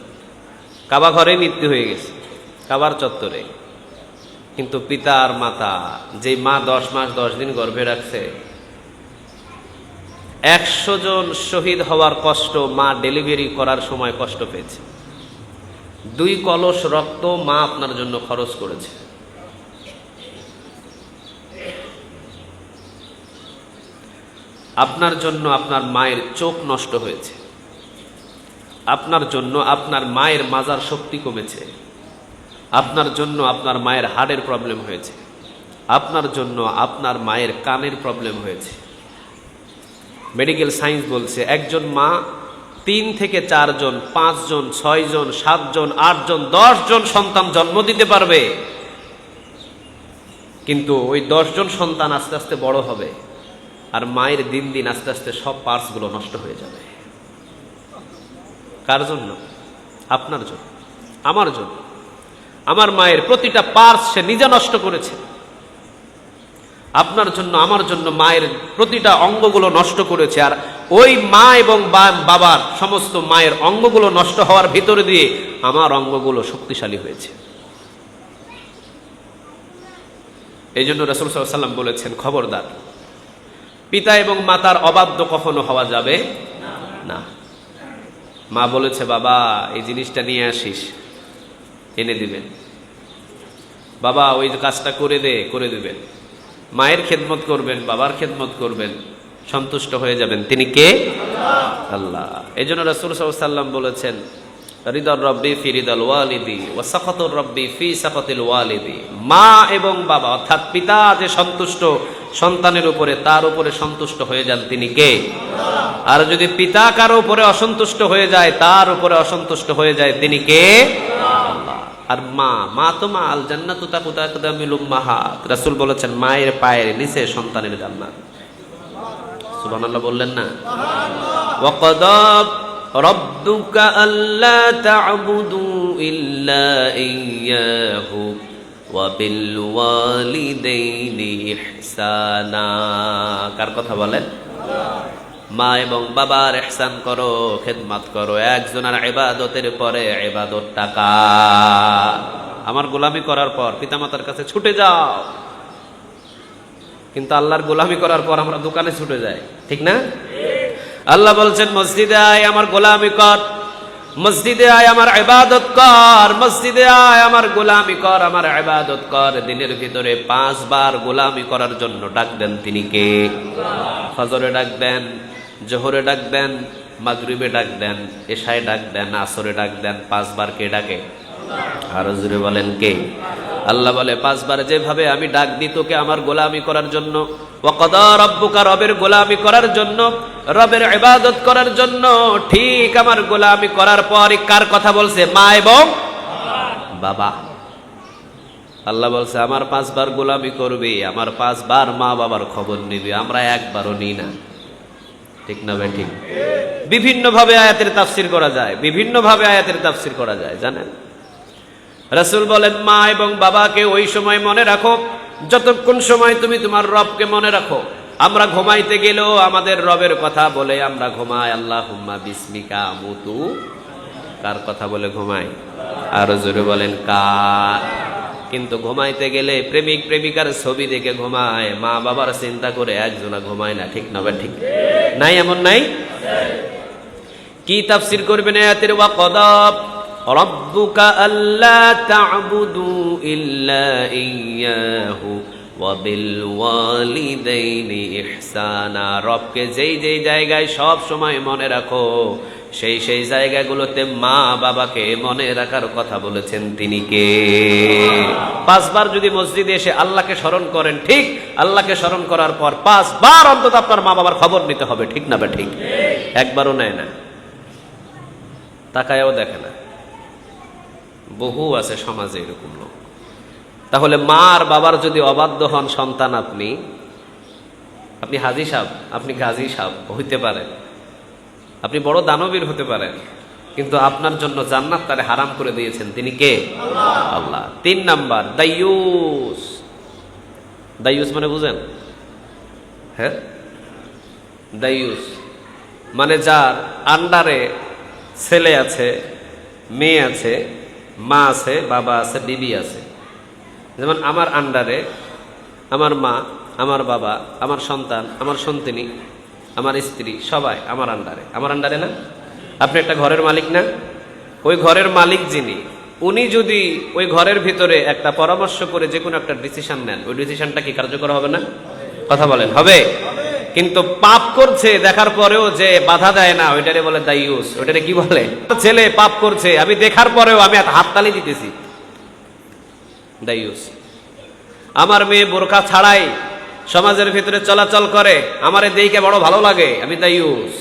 কাবা ঘরে মৃত্যু হয়ে গেছে, কাবার চত্বরে, কিন্তু পিতা আর মাতা, যে মা 10 মাস 10 দিন গর্ভে রাখছে, 100 জন শহীদ হওয়ার কষ্ট মা ডেলিভারি করার সময় কষ্ট পেয়েছে। 2 কলস রক্ত মা আপনার জন্য খরচ করেছে। আপনার জন্য আপনার মায়ের চোখ নষ্ট হয়েছে, আপনার জন্য আপনার মায়ের মাজার শক্তি কমেছে, আপনার জন্য আপনার মায়ের হাড়ের প্রবলেম হয়েছে, আপনার জন্য আপনার মায়ের কানের প্রবলেম হয়েছে। মেডিকেল সায়েন্স বলছে একজন মা 3 থেকে 4 জন, 5 জন, 6 জন, 7 জন, 8 জন, 10 জন সন্তান জন্ম দিতে পারবে, কিন্তু ওই 10 জন সন্তান আস্তে আস্তে বড় হবে, আর মায়ের দিন দিন আস্তে আস্তে সব পার্টস গুলো নষ্ট হয়ে যাবে। কার জন্য? আপনার জন্য, আমার জন্য। আমার মায়ের প্রতিটা পার্টস সে নিজে নষ্ট করেছে। আপনার জন্য, আমার জন্য মায়ের প্রতিটা অঙ্গগুলো নষ্ট করেছে। আর ওই মা এবং বাবার সমস্ত মায়ের অঙ্গগুলো নষ্ট হওয়ার ভিতরে দিয়ে আমার অঙ্গগুলো শক্তিশালী হয়েছে। এই জন্য রাসূল সাল্লাল্লাহু আলাইহি ওয়াসাল্লাম বলেছেন, খবরদার, পিতা এবং মাতার অবাধ্য কখনো হওয়া যাবে না। মা বলেছে, বাবা এই জিনিসটা নিয়ে আসিস, এনে দিবেন, বাবা ওই কাজটা করে দে, করে দিবেন। মায়ের খেদমত করবেন, বাবার খেদমত করবেন, সন্তুষ্ট হয়ে যাবেন। তিনি কে? আল্লাহ। এই জন্য রাসূল সাল্লাল্লাহু আলাইহি ওয়াসাল্লাম বলেছেন, রিদার রব্বি ফি রিদাল ওয়ালিদি ওয়া সাখাতুর রব্বি ফি সাখাতিল ওয়ালিদি। মা এবং বাবা অর্থাৎ পিতা যে সন্তুষ্ট সন্তানের উপরে, তার উপরে সন্তুষ্ট হয়ে যান, তিনি কে? আর যদি পিতা কারো উপরে অসন্তুষ্ট হয়ে যায়, তার উপরে অসন্তুষ্ট হয়ে যায়, তিনি কে? আল্লাহ। আর মা তো মা, আল জান্নাতু তাকুতা আকদামিল উম্মাহাত। রাসূল বলেছেন মায়ের পায়ের নিচে সন্তানের জান্নাত। সুবহানাল্লাহ বললেন না? ওয়া ক্বাদা রাব্বুকা আল্লা তা'বুদু ইল্লা ইয়্যাহু ওয়া বিল ওয়ালিদাইনি ইহসানা। কার কথা বলেন? মা এবং বাবার ইহসান করো, খেদমত করো। একজনের ইবাদতের পরে ইবাদত টাকা, আমার গোলামি করার পর পিতামাতার কাছে ছুটে যাও, কিন্তু আল্লাহর গোলামি করার পর আমরা দোকানে ছুটে যাই, ঠিক না? আল্লাহ বলছেন মসজিদে আয় আমার গোলামি কর, মসজিদে আয় আমার ইবাদত কর, মসজিদে আয় আমার গোলামি কর, আমার ইবাদত কর। দিনের ভিতরে 5 বার গোলামি করার জন্য ডাক দেন, তিনি কে? ফজরে ডাক দেন, জোহরে ডাক দেন, মাগরিবে ডাক দেন, এশায় ডাক দেন, আসরে ডাক দেন, 5 বার কে ডাকে? আরো জোরে বলেন কে? আল্লাহ বলে 5 বার যেভাবে আমি ডাক দিই তোকে আমার গোলামি করার জন্য, ওয়াকাদা রাব্বুকা, রবের গোলামি করার জন্য, রবের ইবাদত করার জন্য, ঠিক আমার গোলামি করার পর কার কথা বলছে? মা এবং বাবা। আল্লাহ বলছে আমার 5 বার গোলামি করবে, আমার 5 বার মা বাবার খবর নিবে, আমরা একবারও নিই না। ঠিক না ভাই? ঠিক। বিভিন্ন ভাবে আয়াতের তাফসীর করা যায়, বিভিন্ন ভাবে আয়াতের তাফসীর করা যায় জানেন। রাসূল বলেন মা এবং বাবাকে ওই সময় মনে রাখো যতক্ষণ সময় তুমি তোমার রবকে মনে রাখো। আমরা ঘুমাইতে গেলেও আমাদের রবের কথা বলে আমরা ঘুমাই, আল্লাহুম্মা বিসমিকা আমুতু। কার কথা বলে ঘুমাই? আরো জোরে বলেন কার? কিন্তু ঘুমাইতে গেলে প্রেমিক প্রেমিকার ছবি দেখে ঘুমায়, মা বাবার চিন্তা করে একজনা ঘুমায় না। ঠিক না ভাই? ঠিক নাই? এমন নাই? কি তাফসীর করবেন আয়াতের? ওয়াকাদা রাব্বুকা আল্লা তা'বুদু ইল্লা ইয়্যাহু ওয়া বিল ওয়ালিদাইনি ইহসানা। রবকে যেই যেই জায়গায় সব সময় মনে রাখো, সেই সেই জায়গাগুলোতে মা বাবাকে মনে রাখার কথা বলেছেন তিনি কে? 5 বার যদি মসজিদে এসে আল্লাহকে স্মরণ করেন, ঠিক আল্লাহকে স্মরণ করার পর 5 বার অন্তত আপনার মা বাবার খবর নিতে হবে। ঠিক না ভাই? ঠিক। একবারও নেয় না, তাকায়ও দেখে না। বহু আছে সমাজে এরকম লোক। তাহলে মা আর বাবার যদি অবাধ্য হন সন্তান, আপনি হাজী সাহেব, আপনি গাজী সাহেব হইতে পারেন, আপনি বড় দানবীর হতে পারেন, কিন্তু আপনার জন্য জান্নাত তারে হারাম করে দিয়েছেন তিনি কে? আল্লাহ। 3 নাম্বার দাইয়ুস। দাইয়ুস মানে বুঝেন? হ্যাঁ, দাইয়ুস মানে যার আন্ডারে ছেলে আছে, মেয়ে আছে, মা আছে, বাবা আছে, বিবি আছে। যেমন আমার আন্ডারে আমার মা, আমার বাবা, আমার সন্তান, আমার সন্তানী, আমার স্ত্রী, সবাই আমার আন্ডারে। আমার আন্ডারে না? আপনি একটা ঘরের মালিক না? ওই ঘরের মালিক যিনি, উনি যদি ওই ঘরের ভিতরে একটা পরামর্শ করে যে কোনো একটা ডিসিশন নেন, ওই ডিসিশনটা কি কার্যকর হবে না? কথা বলেন, হবে? কিন্তু পাপ করছে দেখার পরেও যে বাধা দেয় না, ওইটারে বলে দাইয়ুস। ওইটারে কি বলে? ছেলে পাপ করছে, আমি দেখার পরেও আমি হাততালি দিতেছি, দাইয়ুস। আমার মেয়ে বোরকা ছাড়াই সমাজের ভিতরে চলাচল করে, আমারে দেখে বড় ভালো লাগে, আমি দাইয়ুস।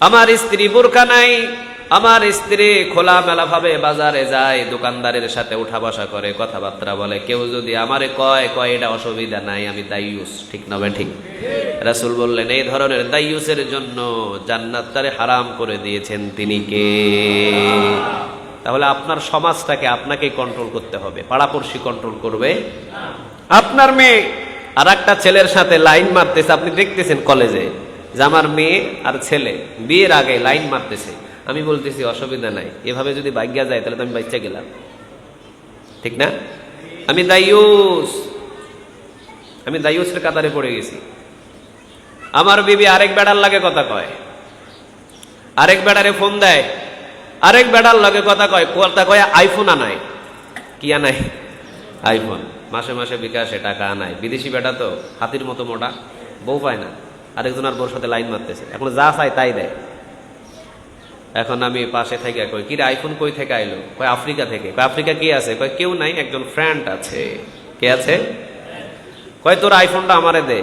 আমার স্ত্রী বোরকা নাই, আমার স্ত্রী খোলা মেলা ভাবে বাজারে যায়, দোকানদারের সাথে উঠা বসা করে, কথাবার্তা বলে, কেউ যদি আমারে কয় এটা অসুবিধা নাই, আমি দাইয়ুস। ঠিক না ভাই? ঠিক। রাসূল বললেন এই ধরনের দাইয়ুসের জন্য জান্নাত তারে হারাম করে দিয়েছেন তিনি কে? তাহলে আপনার সমাজটাকে আপনাকেই কন্ট্রোল করতে হবে, পাড়াপড়শি কন্ট্রোল করবে? আপনার মেয়ে আর একটা ছেলের সাথে লাইন মারতেছে, আপনি দেখতেছেন কলেজে যে আমার মেয়ে আর ছেলে বিয়ের আগে লাইন মারতেছে, আমি বলতেছি অসুবিধা নাই, এভাবে যদি ভাগ্যা যায় তাহলে তো আমি বাচ্চা গেলাম। ঠিক না? আমি দাইয়ুস, আমি দাইয়ুসের কাতারে পড়ে গেছি। আমার বিবি আরেক বেড়ার লাগে কথা কয়, আরেক বেড়ারে ফোন দেয়, আরেক বেড়ার লাগে কথা কয় আইফোন আনায়। কি আনায়? আইফোন। মাসে মাসে বিকাশে টাকা আনায়। বিদেশি বেটা তো হাতির মতো মোটা, বউ পায় না, আরেকজন আর বউর সাথে লাইন মারতেছে, এখন যা চাই তাই দেয়। এখন আমি পাশে থেকে কই, কিরে আইফোন কই থেকে আইলো? কয় আফ্রিকা থেকে। কয় আফ্রিকা কে আছে? কয় কেউ নাই, একজন ফ্রেন্ড আছে। কে আছে? কয় তোর আইফোনটা আমারে দে।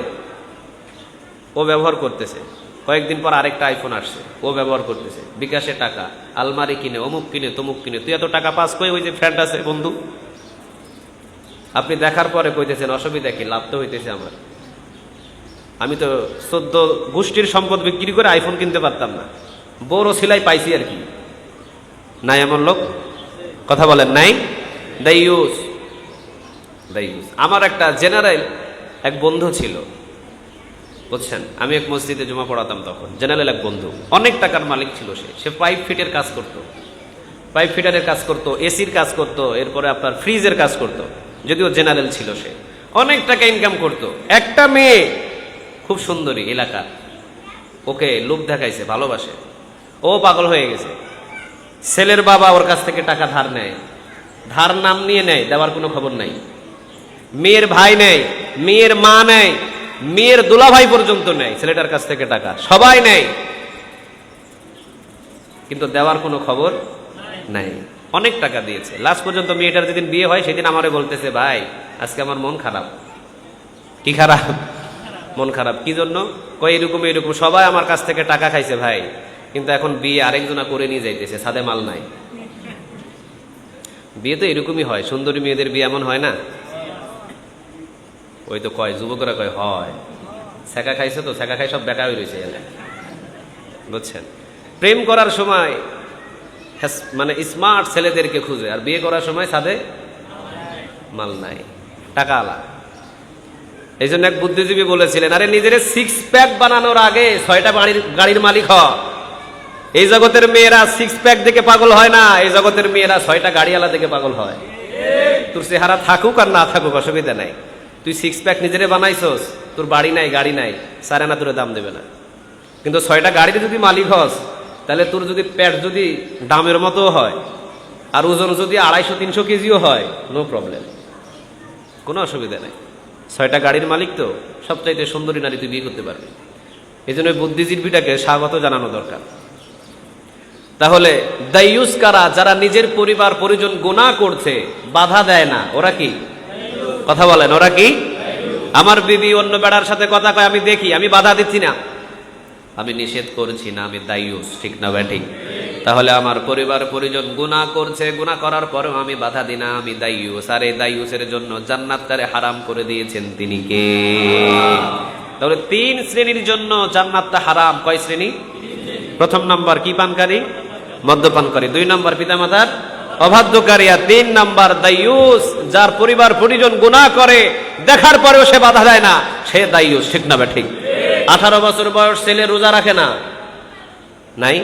ও ব্যবহার করতেছে। কয়েকদিন পর আরেকটা আইফোন আসছে, ও ব্যবহার করতেছে, বিকাশে টাকা, আলমারি কিনে, অমুক কিনে, তমুক কিনে। তুই এত টাকা পাস কই? ওই যে ফ্রেন্ড আছে, বন্ধু। আপনি দেখার পরে কইতেছেন অসুবিধা কি, লাভ তো হইতেছে আমার। আমি তো 14 গোষ্ঠীর সম্পদ বিক্রি করে আইফোন কিনতে পারতাম না, বড় সিলাই পাইছি আর কি। নাই এমন লোক? কথা বলেন নাই? দাইয়ুস, দাইয়ুস। আমার একটা জেনারেল এক বন্ধু ছিল, বুঝছেন? আমি এক মসজিদে জুমা পড়াতাম তখন। জেনারেল এক বন্ধু, অনেক টাকার মালিক ছিল। সে পাইপ ফিটের কাজ করতো, পাইপ ফিটারের কাজ করতো, এসির কাজ করতো, এরপরে আপনার ফ্রিজের কাজ করতো। যদিও জেনারেল ছিল, সে অনেক টাকা ইনকাম করতো। একটা মেয়ে খুব সুন্দরী এলাকার, ওকে লোভ দেখাইছে, ভালোবাসে, ও পাগল হয়ে গেছে। ছেলের বাবা ওর কাছ থেকে টাকা ধার নেয়, ধার নাম নিয়ে নেয়, দেওয়ার কোনো খবর নাই। মেয়ের ভাই নেয়, মেয়ের মা নেয়, মেয়ের দুলাভাই পর্যন্ত নেয় ছেলেটার কাছ থেকে টাকা, সবাই নেয়। কিন্তু দেওয়ার কোনো খবর নাই। অনেক টাকা দিয়েছে, লাস্ট পর্যন্ত মেয়েটার যেদিন বিয়ে হয় সেদিন আমারে বলতেছে, ভাই আজকে আমার মন খারাপ। কি খারাপ? মন খারাপ। কি জন্য? কই এরকম এরকম সবাই আমার কাছ থেকে টাকা খাইছে ভাই, কিন্তু এখন বিয়ে আরেকজনা করে নিয়ে যাইতেছে, সাদে মাল নাই। বিয়ে তো এরকমই হয়, সুন্দরী মেয়েদের বিয়ে এমন হয় না? ওই তো কয় যুবকরা কয় হয়, ছেঁকা খাইছে তো, ছেঁকা খাই সব বেকা হয়ে রয়েছে এলে, বুঝছেন? প্রেম করার সময় মানে স্মার্ট ছেলেদেরকে খুঁজে, আর বিয়ে করার সময় সাদে মাল নাই, টাকা আলা। এই জন্য এক বুদ্ধিজীবী বলেছিলেন, আরে নিজের 6 প্যাক বানানোর আগে 6টা গাড়ির মালিক হ। এই জগতের মেয়েরা 6 প্যাক দেখে পাগল হয় না, এই জগতের মেয়েরা 6টা গাড়িওয়ালা দেখে পাগল হয়। তোর চেহারা থাকুক আর না থাকুক অসুবিধা নাই, তুই 6 প্যাক নিজেরে বানাইছস, তোর বাড়ি নাই গাড়ি নাই, সারে না তোর দাম দেবে না। কিন্তু 6টা গাড়িতে যদি মালিক হস, তাহলে তোর যদি পেট যদি ডামের মতো হয় আর ওজন যদি 250-300 কেজিও হয়, নো প্রবলেম, কোনো অসুবিধা নেই। 6টা গাড়ির মালিক তো, সবচাইতে সুন্দরী নারী তুই বিয়ে করতে পারবি। এই জন্য বুদ্ধিজীবীটাকে স্বাগত জানানো দরকার। তাহলে দাইয়ুস কারা? যারা নিজের পরিবার পরিজন গুনাহ করছে, বাধা দেয় না, ওরা কি? কথা বলেন, ওরা কি? আমার বিবি অন্য বেড়ার সাথে কথা কয়, আমি দেখি, আমি বাধা দিচ্ছি না, আমি নিষেধ করছি না, আমি দাইয়ুস, ঠিক না ব্যাঠিক? তাহলে আমার পরিবার পরিজন গুনাহ করছে, গুনাহ করার পরেও আমি বাধা দিই না, আমি দাইয়ুস। আর এই দাইয়ুসের জন্য জান্নাত তারে হারাম করে দিয়েছেন তিনি কে? তাহলে 3 শ্রেণীর জন্য জান্নাতটা হারাম। কয় শ্রেণী? প্রথম নাম্বার কি পানকারী, মদ্যপানকারী। 2 নাম্বার পিতামাতার অবাধ্যকারী। আর 3 নাম্বার দাইয়ুস, যার পরিবার পরিজন গুনাহ করে, দেখার পরেও সে বাধা দেয় না, সে দাইয়ুস, ঠিক না ব্যাঠিক? 18 বছর বয়স ছেলে রোজা রাখে না, নাই?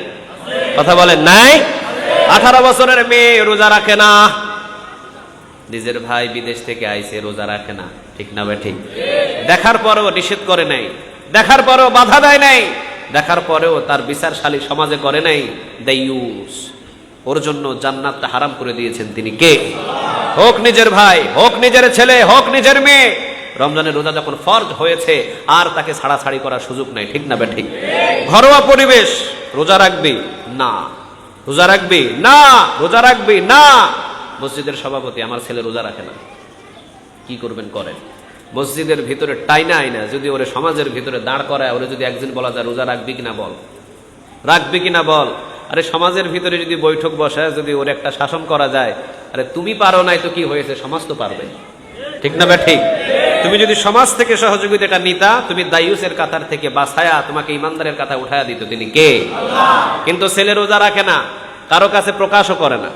কথা বলেন, নাই? 18 বছরের মেয়ে রোজা রাখে না, নিজের ভাই বিদেশ থেকে আইছে, রোজা রাখে না, ঠিক না ব্যাঠিক? দেখার পরেও নিষেধ করে নাই, দেখার পরেও বাধা দেয় নাই, দেখার পরেও তার বিচারশালী সমাজে করে নাই, দাইয়ুস। ওর জন্য জান্নাতটা হারাম করে দিয়েছেন তিনি কে? হোক নিজের ভাই, হোক নিজের ছেলে, হোক নিজের মেয়ে। রমজানের রোজা যখন ফরজ হয়েছে, আর তাকে ছাড়াছাড়ি করার সুযোগ নাই, ঠিক না ব্যাঠিক? ঘরোয়া পরিবেশ, রোজা রাখবি না, রোজা রাখবি না, রোজা রাখবি না। মসজিদের সভাপতি, আমার ছেলে রোজা রাখে না, কি করবেন করেন। মসজিদের ভিতরে টাইনা আইনা যদি ওরে সমাজের ভিতরে দাঁড় করায়, ওরে যদি একদিন বলা যায় রোজা রাখবি কিনা বল, রাখবি কিনা বল। আরে সমাজের ভিতরে যদি বৈঠক বসায়, যদি ওর একটা শাসন করা যায়, আরে তুমি পারো নাই তো কি হয়েছে, সমাজ তো পারবে, ঠিক না ব্যাঠিক? তুমি যদি সমাজ থেকে সহযোগিতাটা নিতা, তুমি দাইয়ুসের কাতার থেকে বাছায়া তোমাকে ইমানদারের কাতা উঠায়া দিত তিনি কে? কিন্তু ছেলে রোজা রাখে না, কারো কাছে প্রকাশও করে না,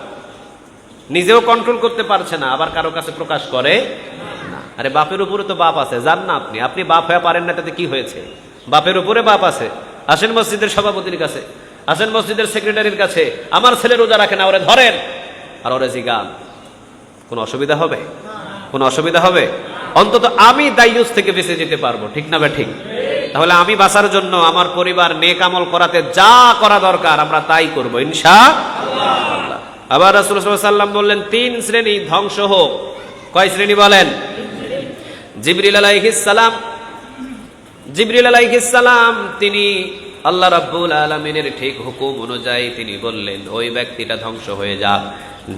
নিজেও কন্ট্রোল করতে পারছে না, আবার কারো কাছে প্রকাশ করে না। আরে বাপের উপরে তো বাপ আছে, জান না আপনি, আপনি বাপ হয়ে পারেন না, তাতে কি হয়েছে? বাপের উপরে বাপ আছে। আসেন মসজিদের সভাপতির কাছে, আসেন মসজিদের সেক্রেটারির কাছে, আমার ছেলে রোজা রাখে না, ওরে ধরেন আর ওরে জিগান, কোনো অসুবিধা হবে? কোনো অসুবিধা হবে? অন্তত আমি দাইয়ুস থেকে বেঁচে যেতে পারবো, ঠিক না ঠিক? তাহলে আমি বাঁচার জন্য আমার পরিবার নেক আমল করাতে যা করা দরকার আমরা তাই করবো ইনশাআল্লাহ। আবার রাসূল সাল্লাল্লাহু আলাইহি ওয়াসাল্লাম বললেন 3 শ্রেণী ধ্বংস হোক। কয় শ্রেণী বলেন? জিবরিল আলাইহিস সালাম, জিবরিল আলাইহিস সালাম তিনি আল্লাহ রাব্বুল আলামিনের ঠিক হুকুম অনুযায়ী তিনি বললেন ওই ব্যক্তিটা ধ্বংস হয়ে যাক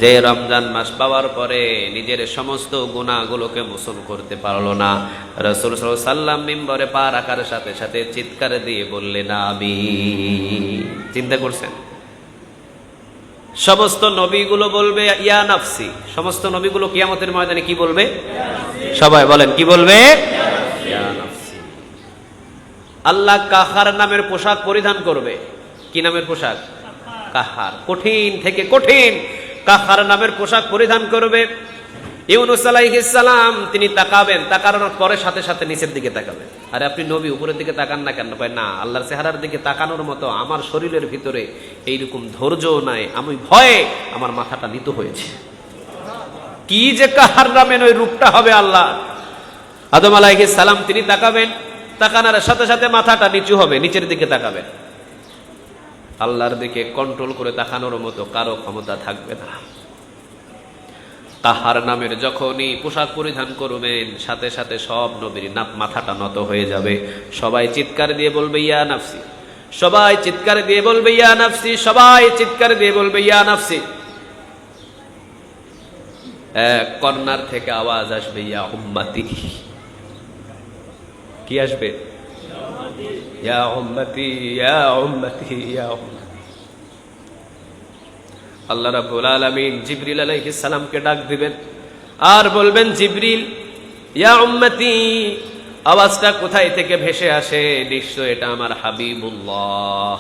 যে রমজান মাস পাওয়ার পরে নিজের সমস্ত গুনাহগুলোকে মোচন করতে পারলো না। রাসূল সাল্লাল্লাহু আলাইহি ওয়াসাল্লাম মিম্বরে পা রাখার সাথে সাথে চিৎকার দিয়ে বললেন আমিন। চিন্তা করছেন? সমস্ত নবীগুলো বলবে ইয়া নাফসি, সমস্ত নবীগুলো কিয়ামতের ময়দানে কি বলবে? সবাই বলেন কি বলবে? ইয়া নাফসি। আল্লাহ কাহার নামের পোশাক পরিধান করবে। কি নামের পোশাক? কাহার। কঠিন থেকে কঠিন কাহার নামের পোশাক পরিধান করবে। ইউনূস আলাইহিস সালাম তিনি তাকাবেন, তাকানোর পরে সাথে সাথে নিচের দিকে তাকাবেন। আরে আপনি নবী উপরের দিকে তাকান না কেন? না, আল্লাহর চেহারার দিকে তাকানোর মতো আমার শরীরের ভিতরে এইরকম ধৈর্য নাই, আমি ভয়ে আমার মাথাটা নিত হয়েছে। কি যে কাহার নামের ওই রূপটা হবে আল্লাহ। আদম আলাইহিস সালাম তিনি তাকাবেন, তাকানোর সাথে সাথে মাথাটা নিচু হবে, নিচের দিকে তাকাবেন। আল্লাহর দিকে কন্ট্রোল করে তাকানোর মতো কারো ক্ষমতা থাকবে না। কাহার নামের যখনই পোশাক পরিধান করবেন সাথে সাথে সব নবীর মাথাটা নত হয়ে যাবে। সবাই চিৎকার দিয়ে বলবে ইয়া নাফসি, সবাই চিৎকার দিয়ে বলবে ইয়া নাফসি, সবাই চিৎকার দিয়ে বলবে ইয়া নাফসি। কর্নার থেকে আওয়াজ আসবে ইয়া উম্মতি। কি আসবে? ইয়া উম্মতি, ইয়া উম্মতি, ইয়া উম্মতি। আল্লাহ রাব্বুল আলামিন জিবরিল আলাইহিস সালামকে ডাক দিবেন আর বলবেন, জিবরিল, ইয়া উম্মতি। আওয়াজটা কোথায় থেকে ভেসে আসে? নিশ্চয় এটা আমার হাবিবুল্লাহ,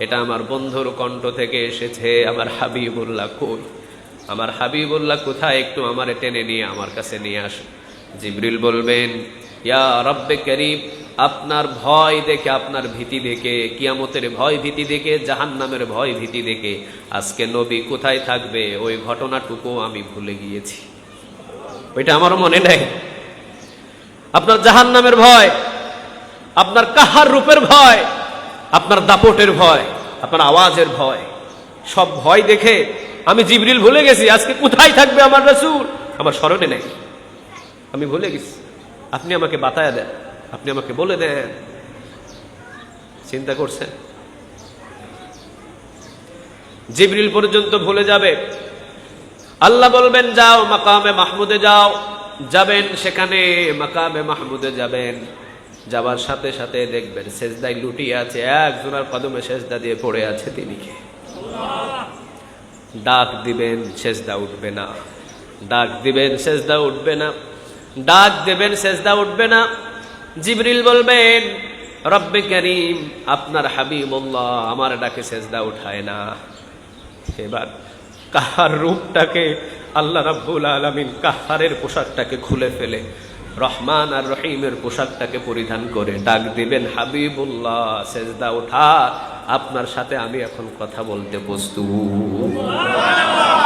এটা আমার বন্ধুর কণ্ঠ থেকে এসেছে। আমার হাবিবুল্লাহ কই? আমার হাবিবুল্লাহ কোথায়? একটু আমার টেনে নিয়ে আমার কাছে নিয়ে আসো। জিবরিল বলবেন, ইয়া রব্বে করিম, আপনার ভয় দেখে, আপনার ভীতি দেখে, কিয়ামতের ভয় ভীতি দেখে, জাহান্নামের ভয় ভীতি দেখে আজকে নবী কোথায় থাকবে ওই ঘটনাটুকু আমি ভুলে গিয়েছি, ওইটা আমারও মনে নেই। আপনার জাহান্নামের ভয়, আপনার কাহার রূপের ভয়, আপনার দাপটের ভয়, আপনার আওয়াজের ভয়, সব ভয় দেখে আমি জিবরিল ভুলে গেছি আজকে কোথায় থাকবে আমার রাসূল। আমার স্মরণে নেই, আমি ভুলে গেছি। আপনি আমাকে বাতায়া দেন, আপনি আমাকে বলে দেন। চিন্তা করছেন? জিবরিল পর্যন্ত ভুলে যাবে। আল্লাহ বলবেন, যাও মাকামে মাহমুদে যাও। যাবেন সেখানে, মাকামে মাহমুদে যাবেন। যাবার সাথে সাথে দেখবেন সেজদায় লুটিয়ে আছে, একজনের কদমে সেজদা দিয়ে পড়ে আছে। তিনি কে? ডাক দিবেন, সেজদা উঠবে না। ডাক দিবেন, সেজদা উঠবে না। ডাক দেবেন, সেজদা উঠবে না। জিবরিল বলবেন, রব্বে করিম, আপনার হাবিবুল্লাহ আমার ডাকে সেজদা উঠায় না। এবার কাহার রূপটাকে আল্লাহ রাব্বুল আলামিন কাহারের পোশাকটাকে খুলে ফেলে রহমান আর রহিমের পোশাকটাকে পরিধান করে ডাক দিবেন, হাবিবুল্লাহ সেজদা উঠা, আপনার সাথে আমি এখন কথা বলতে প্রস্তুত।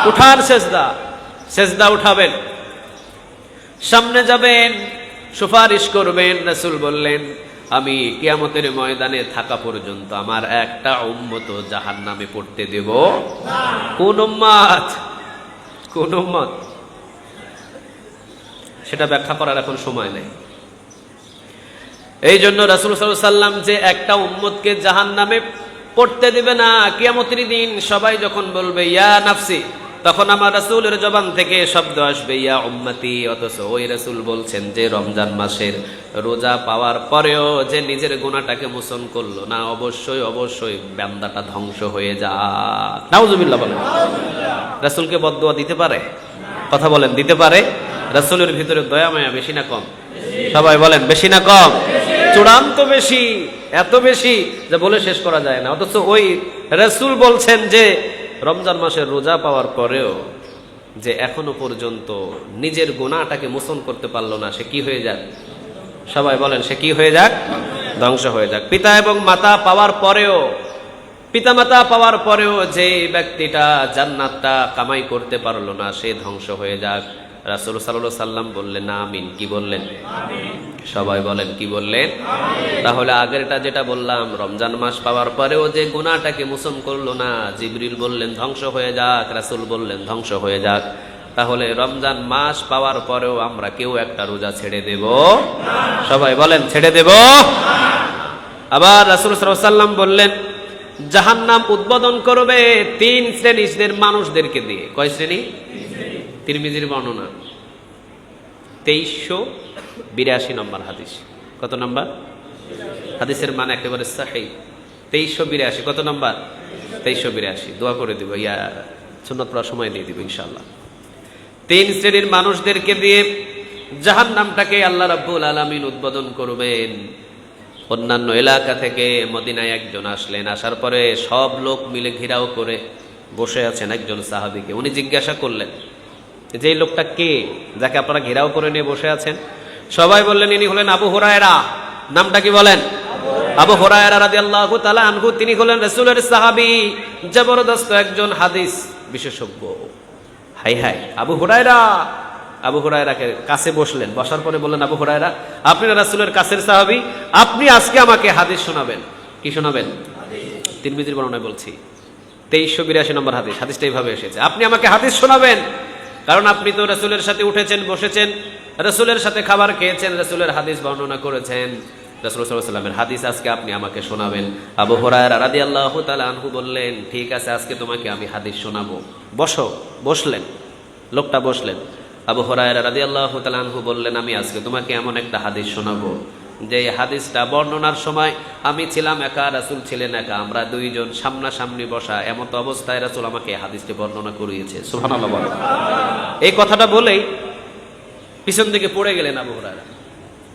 উঠার সেজদা, সেজদা উঠাবেন, সামনে যাবেন, সুপারিশ করবেন। রাসূল বললেন, আমি কিয়ামতের ময়দানে থাকা পর্যন্ত আমার একটা উম্মত জাহান্নামে পড়তে দেব না। কোন উম্মত? কোন উম্মত? সেটা ব্যাখ্যা করার এখন সময় নেই। এই জন্য রাসূল সাল্লাল্লাহু আলাইহি ওয়াসাল্লাম যে একটা উম্মতকে জাহান্নামে পড়তে দিবে না, কিয়ামতের দিন সবাই যখন বলবে ইয়া নাফসি, তখন আমার রাসূলের জবান থেকে শব্দ আসবে ইয়া উম্মতি। অথচ ওই রাসূল বলছেন যে রমজান মাসের রোজা পাওয়ার পরেও যে নিজের গুনাহটাকে মোচন করলো না, অবশ্যই অবশ্যই বান্দাটা ধ্বংস হয়ে যায়। নাউজুবিল্লাহ বলেন। রাসূলকে বদদুয়া দিতে পারে? কথা বলেন, দিতে পারে? রাসূলের ভিতরে দয়া মায়া বেশি না কম? সবাই বলেন, বেশি না কম? চূড়ান্ত বেশি, এত বেশি যে বলে শেষ করা যায় না। অথচ ওই রাসূল বলছেন যে রমজান মাসের রোজা পাওয়ার পরেও যে এখনো পর্যন্ত নিজের গুনাহটাকে মোচন করতে পারলো না, সে কি হয়ে যাক? সবাই বলেন, সে কি হয়ে যাক? ধ্বংস হয়ে যাক। পিতা এবং মাতা পাওয়ার পরেও, পিতামাতা পাওয়ার পরেও যে ব্যক্তিটা জান্নাতটা কামাই করতে পারলো না, সে ধ্বংস হয়ে যাক। রাসূল সাল্লাল্লাহু আলাইহি সাল্লাম বললেন আমিন। কি বললেন? সবাই বলেন, কি বললেন? তাহলে আগেরটা যেটা বললাম, রমজান মাস পাওয়ার পরেও যে গুনাহটাকে মোচন করলো না, জিবরিল বললেন ধ্বংস হয়ে যাক, রাসূল বললেন ধ্বংস হয়ে যাক। তাহলে রমজান মাস পাওয়ার পরেও আমরা কেউ একটা রোজা ছেড়ে দেব? সবাই বলেন, ছেড়ে দেব? আবার রাসূল সাল্লাল্লাহু আলাইহি সাল্লাম বললেন জাহান্নাম উদ্বোধন করবে 3 শ্রেণীর মানুষদেরকে দিয়ে। কয় শ্রেণী? তিরমিজির বর্ণনা 2382 নম্বর হাদিস। কত নম্বর হাদিসের? মানে একেবারে সহিহ 2382। কত নম্বর? 2382। দোয়া করে দিব, ইয়া সুন্নাত পড়ার সময় দিয়ে দিব ইনশাআল্লাহ। 3 শ্রেণীর মানুষদেরকে দিয়ে জাহান্নামটাকে আল্লাহ রাব্বুল আলামিন উদ্বোধন করবেন। অন্যান্য এলাকা থেকে মদিনায় একজন আসলেন, আসার পরে সব লোক মিলে ঘেরাও করে বসে আছেন একজন সাহাবীকে। উনি জিজ্ঞাসা করলেন যে এই লোকটা কে, যাকে আপনারা ঘেরাও করে নিয়ে বসে আছেন? সবাই বললেন ইনি হলেন আবু হুরায়রা। নামটা কি বলেন? আবু হুরায়রা রাদিয়াল্লাহু তাআলা আনহু। তিনি হলেন রাসূলের সাহাবী, জবরদস্ত একজন হাদিস বিশেষজ্ঞ। হাই হাই, আবু হুরায়রা। আবু হুরায়রাকে কাছে বসলেন, বসার পরে বললেন আবু হুরায়রা, আপনি রাসূলের কাছের সাহাবী, আপনি আজকে আমাকে হাদিস শোনাবেন। কি শোনাবেন? তিরমিজির বর্ণনায় বলছি 2382 নম্বর হাদিস। হাদিসটা এইভাবে এসেছে, আপনি আমাকে হাদিস শোনাবেন, কারণ আপনি তো রাসূলের সাথে উঠেছেন, বসেছেন, রাসূলের সাথে খাবার খেয়েছেন, রাসূলের হাদিস বর্ণনা করেছেন। রাসূল সাল্লাল্লাহু আলাইহি ওয়াসাল্লামের হাদিস আজকে আপনি আমাকে শোনাবেন। আবু হুরায়রা রাদিয়াল্লাহু তাআলা আনহু বললেন, ঠিক আছে, আজকে তোমাকে আমি হাদিস শোনাবো, বসো। বসলেন, লোকটা বসলেন। আবু হুরায়রা রাদিয়াল্লাহু তাআলা আনহু বললেন, আমি আজকে তোমাকে এমন একটা হাদিস শোনাবো যে হাদিসটা বর্ণনার সময় আমি ছিলাম একা, রাসূল ছিলেন একা, আমরা দুইজন সামনাসামনি বসা, এমত অবস্থায় রাসূল আমাকে হাদিসটি বর্ণনা করিয়েছে। সুবহানাল্লাহ বলেন। এই কথাটা বলেই পিছন দিকে পড়ে গেলেন আবু হুরায়রা,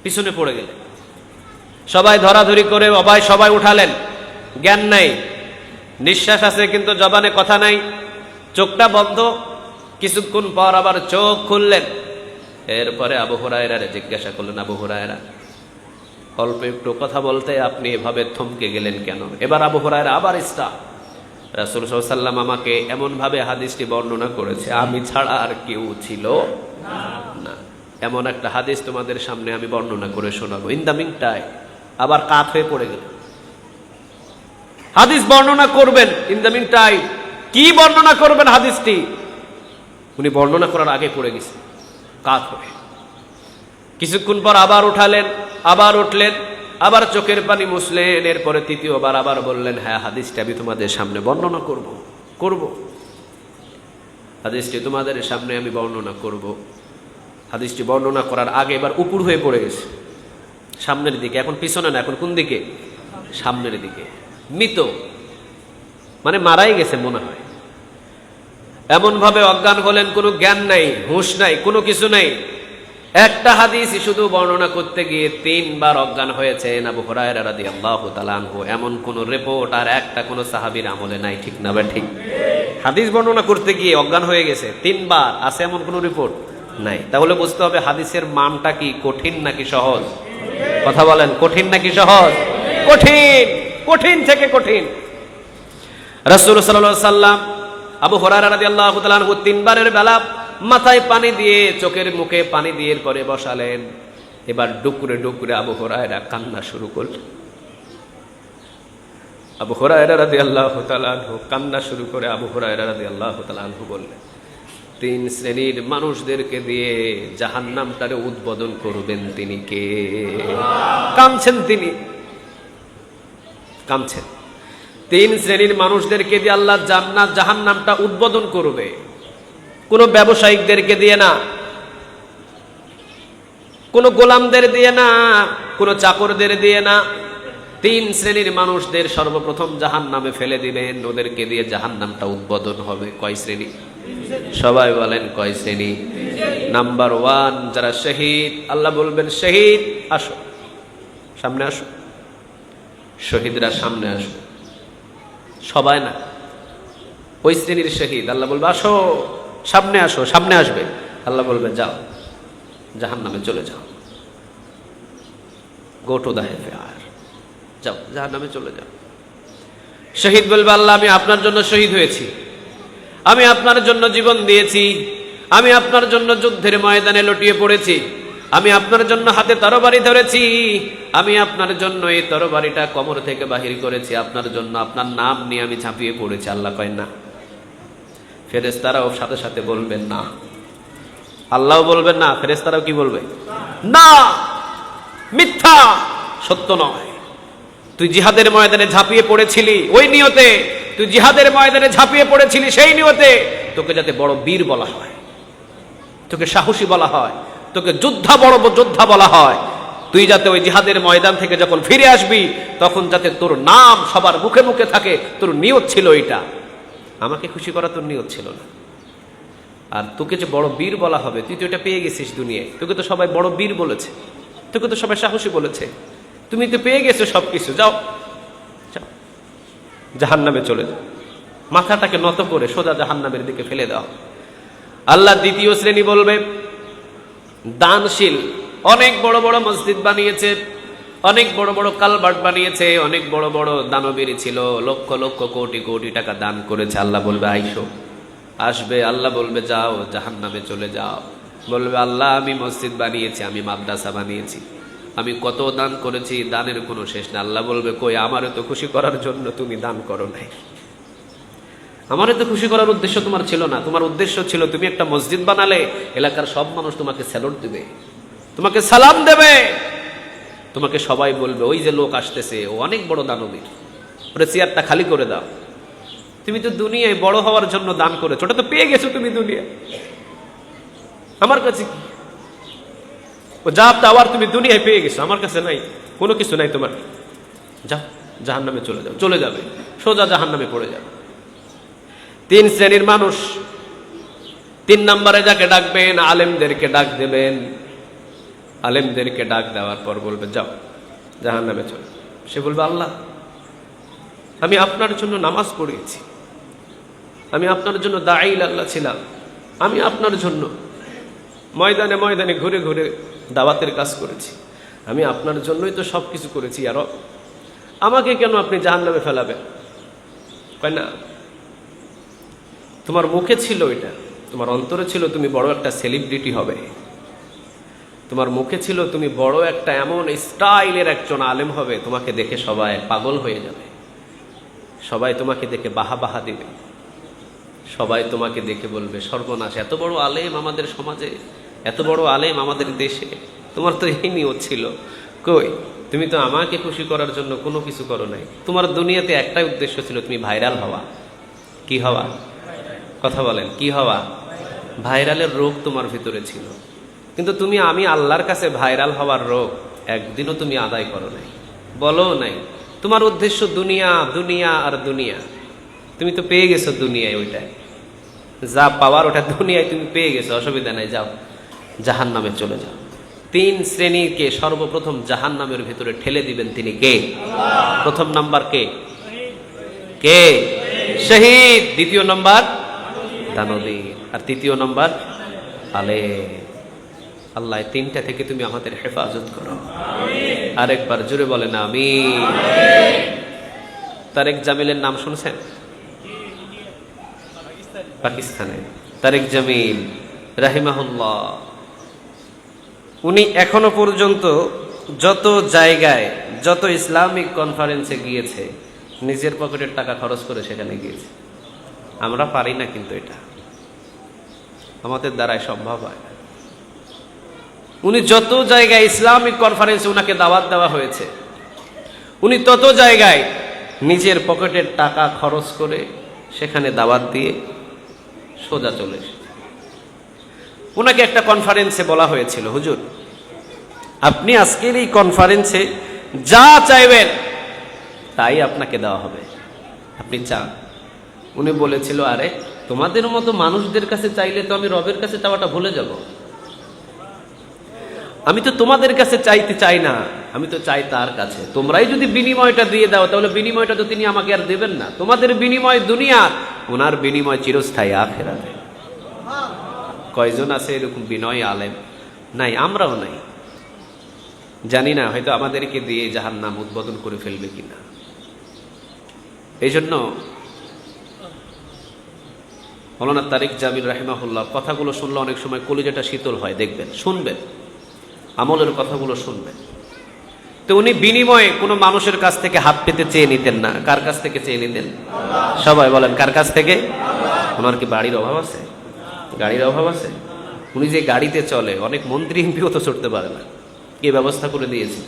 পিছনে পড়ে গেলেন। সবাই ধরাধরি করে সবাই উঠালেন, জ্ঞান নাই, নিঃশ্বাস আছে কিন্তু জবানে কথা নাই, চোখটা বন্ধ। কিছুক্ষণ পর আবার চোখ খুললেন। এরপরে আবু হুরায়রারে জিজ্ঞাসা করলেন, আবু হুরায়রা, অল্প একটু কথা বলতে আপনি এভাবে থমকে গেলেন কেন? এবার আবু হুরায়রা আবার স্টার্ট। রাসূল সাল্লাল্লাহু আলাইহি ওয়াসাল্লাম আমাকে এমন ভাবে হাদিসটি বর্ণনা করেছে, আমি ছাড়া আর কেউ ছিল না। এমন একটা হাদিস তোমাদের সামনে আমি বর্ণনা করে শোনাবো। ইন দ্য মিন টাইম আবার কাত হয়ে পড়ে গেল। হাদিস বর্ণনা করবেন, ইন দ্য মিন টাইম কি বর্ণনা করবেন হাদিসটি? উনি বর্ণনা করার আগে পড়ে গেছে কাত হয়ে। কিছুক্ষণ পর আবার উঠালেন, আবার উঠলেন, আবার চোখের পানি মুছলেন। এরপরে তৃতীয়বার আবার বললেন, হ্যাঁ, হাদিসটি আমি তোমাদের সামনে বর্ণনা করব। হাদিসটি তোমাদের সামনে আমি বর্ণনা করব। হাদিসটি বর্ণনা করার আগে এবার উপর হয়ে পড়ে গেছে, সামনের দিকে। এখন পিছনে না, এখন কোন দিকে? সামনের দিকে। মৃত মানে মারাই গেছে মনে হয়। এমন ভাবে অজ্ঞান হলেন, কোনো জ্ঞান নাই, হুঁশ নাই, কোনো কিছু নাই। একটা হাদিস শুধু বর্ণনা করতে গিয়ে 3 বার অজ্ঞান হয়েছেন আবু হুরায়রা রাদিয়াল্লাহু তাআলা আনহু। এমন কোন রিপোর্ট আর একটা কোন সাহাবীর আমলে নাই, ঠিক না? বা ঠিক? হাদিস বর্ণনা করতে গিয়ে অজ্ঞান হয়ে গেছে 3 বার, আছে এমন কোন রিপোর্ট নাই। তাহলে বুঝতে হবে হাদিসের মানটা কি কঠিন নাকি সহজ? কথা বলেন, কঠিন নাকি সহজ? কঠিন, কঠিন থেকে কঠিন। রাসূল সাল্লাল্লাহু আলাইহি সাল্লাম আবু হুরায়রা রাদিয়াল্লাহু তাআলা আনহু 3 বারের বেলা মাথায় পানি দিয়ে, চোখের মুখে পানি দিয়ে পরে বসালেন। এবার ডুকরে ডুকরে আবু হুরায়রা কান্না শুরু করলেন। আবু হুরায়রা রাদিয়াল্লাহু তাআলা আনহু কান্না শুরু করে আবু হুরায়রা রাদিয়াল্লাহু তাআলা আনহু বললেন, 3 শ্রেণীর মানুষদেরকে দিয়ে জাহান্নামটারে উদ্বোধন করবেন তিনি কে? কাঁদছেন তিনি, কাঁদছেন। 3 শ্রেণীর মানুষদেরকে দিয়ে আল্লাহ জান্নাত জাহান্নামটা উদ্বোধন করবে। কোনো ব্যবসায়িকদেরকে দিয়ে না, কোনো গোলামদের দিয়ে না, কোনো চাকরদের দিয়ে না। 3 শ্রেণীর মানুষদের সর্বপ্রথম জাহান্নামে ফেলে দিবেন, ওদেরকে দিয়ে জাহান্নামটা উদ্বোধন হবে। কয় শ্রেণী? সবাই বলেন কয় শ্রেণী? নাম্বার 1 যারা শহীদ। আল্লাহ বলবেন, শহীদ আসো, সামনে আসো। শহীদরা সামনে আসো। সবাই না, ওই শ্রেণীর শহীদ। আল্লাহ বলবে, আসো, সামনে আসো। সামনে আসবে। আল্লাহ বলবে, যাও, জাহান্নামে চলে যাও, গো টু দ্য হেলফায়ার, যাও, জাহান্নামে চলে যাও। শহীদ বলবে, আল্লাহ আমি আপনার জন্য শহীদ হয়েছি, আমি আপনার জন্য জীবন দিয়েছি, আমি আপনার জন্য যুদ্ধের ময়দানে লটিয়ে পড়েছি, আমি আপনার জন্য হাতে তরবারি ধরেছি, আমি আপনার জন্য এই তরবারিটা কোমর থেকে বাহির করেছি, আপনার জন্য আপনার নাম নিয়ে আমি ঝাঁপিয়ে পড়েছি। আল্লাহ কয় না। ফেরেশতারাও সাথে সাথে বলবেন না। আল্লাহও বলবেন না, ফেরেশতারাও কি বলবে? না, মিথ্যা, সত্য নয়। তুই জিহাদের ময়দানে ঝাঁপিয়ে পড়েছিলি ওই নিয়তে, তুই জিহাদের ময়দানে ঝাঁপিয়ে পড়েছিলি সেই নিয়তে তোকে যাতে বড় বীর বলা হয়, তোকে সাহসী বলা হয়, তোকে যোদ্ধা, বড় যোদ্ধা বলা হয়। তুই যাতে ওই জিহাদের ময়দান থেকে যখন ফিরে আসবি তখন যাতে তোর নাম সবার মুখে মুখে থাকে। তোর নিয়ত ছিল এটা, আমাকে খুশি করা তোর নিয়ত ছিল না। আর তোকে যে বড় বীর বলা হবে, তুই তো এটা পেয়ে গেছিস দুনিয়ায়। তোকে তো সবাই বড় বীর বলেছে, তোকে তো সবাই সাহসী বলেছে, তুমি তো পেয়ে গেছো সবকিছু। যাও, যাও, জাহান্নামে চলে যাও। মাথাটাকে নত করে সোজা জাহান্নামের দিকে ফেলে দাও। আল্লাহ দ্বিতীয় শ্রেণী বলবে, দানশীল। অনেক বড় বড় মসজিদ বানিয়েছে, অনেক বড় বড় কালভার্ট বানিয়েছে, অনেক বড় বড় দানবীর ছিল, লক্ষ লক্ষ কোটি কোটি টাকা দান করেছে। আল্লাহ বলবে, আইসো, আসবে। আল্লাহ বলবে, যাও, জাহান্নামে চলে যাও। বলবে, আল্লাহ আমি মসজিদ বানিয়েছি, আমি মাদ্রাসা বানিয়েছি, আমি কত দান করেছি, দানের কোনো শেষ না। আল্লাহ বলবে, কই, আমারও তো খুশি করার জন্য তুমি দান করো নাই, আমারও তো খুশি করার উদ্দেশ্য তোমার ছিল না। তোমার উদ্দেশ্য ছিল তুমি একটা মসজিদ বানালে, এলাকার সব মানুষ তোমাকে স্যালুট দিবে, তোমাকে সালাম দেবে, তোমাকে সবাই বলবে ওই যে লোক আসতেছে ও অনেক বড় দানবীর, ওরে চেয়ারটা খালি করে দাও। তুমি তো দুনিয়ায় বড় হওয়ার জন্য দান করেছো, ওটা তো পেয়ে গেছো তুমি দুনিয়া, আমার কাছে ও যা পাওয়ার তুমি দুনিয়ায় পেয়ে গেছো, আমার কাছে নাই, কোনো কিছু নাই তোমার, যাও জাহান্নামে চলে যাও। চলে যাবে, সোজা জাহান্নামে পড়ে যাবে। 3 শ্রেণীর মানুষ। 3 নম্বরে যাকে ডাকবেন, আলেমদেরকে ডাক দেবেন। আলেমদেরকে ডাক দেওয়ার পর বলবে যাও জাহান্নামে চলে। সে বলবে আল্লাহ আমি আপনার জন্য নামাজ পড়িয়েছি, আমি আপনার জন্য দাঈল আল্লাহ ছিলাম, আমি আপনার জন্য ময়দানে ময়দানে ঘুরে ঘুরে দাওয়াতের কাজ করেছি, আমি আপনার জন্যই তো সব কিছু করেছি, আর আমাকে কেন আপনি জাহান্নামে ফেলাবেন? কয় না, তোমার মুখে ছিল এটা, তোমার অন্তরে ছিল তুমি বড় একটা সেলিব্রিটি হবে, তোমার মুখে ছিল তুমি বড় একটা এমন স্টাইলের একজন আলেম হবে, তোমাকে দেখে সবাই পাগল হয়ে যাবে, সবাই তোমাকে দেখে বাহা বাহা দিবে, সবাই তোমাকে দেখে বলবে সর্বনাশ, এত বড় আলেম আমাদের সমাজে, এত বড় আলেম আমাদের দেশে, তোমার তো এই নিয়ত ছিল। কই, তুমি তো আমাকে খুশি করার জন্য কোনো কিছু করো নাই, তোমার দুনিয়াতে একটাই উদ্দেশ্য ছিল তুমি ভাইরাল হওয়া। কি হওয়া? কথা বলেন, কি হওয়া? ভাইরালের রোগ তোমার ভিতরে ছিল, কিন্তু তুমি আমি আল্লাহর কাছে ভাইরাল হওয়ার রোগ একদিনও তুমি আদায় করো নাই, বলো নাই। তোমার উদ্দেশ্য দুনিয়া, দুনিয়া আর দুনিয়া। তুমি তো পেয়ে গেছো দুনিয়ায়, ওইটাই যা পাওয়ার ওটা দুনিয়ায় তুমি পেয়ে গেছো, অসুবিধা নাই, যাও জাহান্নামে চলে যাও। 3 শ্রেণীকে সর্বপ্রথম জাহান্নামের ভিতরে ঠেলে দিবেন তিনি কে? প্রথম নাম্বার কে? কে? শহীদ। দ্বিতীয় নাম্বার দানবীর, আর তৃতীয় নাম্বার আলেম। আল্লাহ 3টা থেকে তুমি আমাদের হেফাজত করো। আরেকবার জোরে বলেন আমিন। তারেক জামিলের নাম শুনছেন? পাকিস্তানে তারেক জামিল রাহিমাহুল্লাহ, উনি এখনো পর্যন্ত যত জায়গায়, যত ইসলামিক কনফারেন্সে গিয়েছে, নিজের পকেটের টাকা খরচ করে সেখানে গিয়েছে। আমরা পারি না, কিন্তু এটা আমাদের দ্বারাই সম্ভব হয়। উনি যত জায়গায় ইসলামিক কনফারেন্সে উনাকে দাওয়াত দেওয়া হয়েছে, উনি তত জায়গায় নিজের পকেটের টাকা খরচ করে সেখানে দাওয়াত দিয়ে সোজা চলে এসেছে। উনাকে একটা কনফারেন্সে বলা হয়েছিল, হুজুর আপনি আজকের এই কনফারেন্সে যা চাইবেন তাই আপনাকে দেওয়া হবে, আপনি চান। উনি বলেছিল আরে তোমাদের মতো মানুষদের কাছে চাইলে তো আমি রবের কাছে চাওয়াটা ভুলে যাব, আমি তো তোমাদের কাছে চাইতে চাই না, আমি তো চাই তার কাছে। তোমরাই যদি বিনিময়টা দিয়ে দাও তাহলে বিনিময়টা তো তিনি আমাকে আর দেবেন না। তোমাদের বিনিময় দুনিয়া, ওনার বিনিময় চিরস্থায়ী আখিরাতে। কয়জন আছে এরকম বিনয় আলেম? নাই, আমরাও নাই। জানি না, হয়তো আমাদেরকে দিয়ে জাহান্নাম উদ্বোধন করে ফেলবে কিনা। এই জন্য মৌলানা তারেক জামিল রাহিমাহুল্লাহ কথাগুলো শুনলে অনেক সময় কলিজাটা শীতল হয়, দেখবেন, শুনবেন, আমলের কথাগুলো শুনবেন। তো উনি বিনিময়ে কোনো মানুষের কাছ থেকে হাত পেতে চেয়ে নিতেন না। কার কাছ থেকে চেয়ে নিতেন? সবাই বলেন, কার কাছ থেকে? ওনার কি বাড়ির অভাব আছে? গাড়ির অভাব আছে? উনি যে গাড়িতে চলে, অনেক মন্ত্রী এমপিও তো চড়তে পারে না, কে ব্যবস্থা করে দিয়েছে?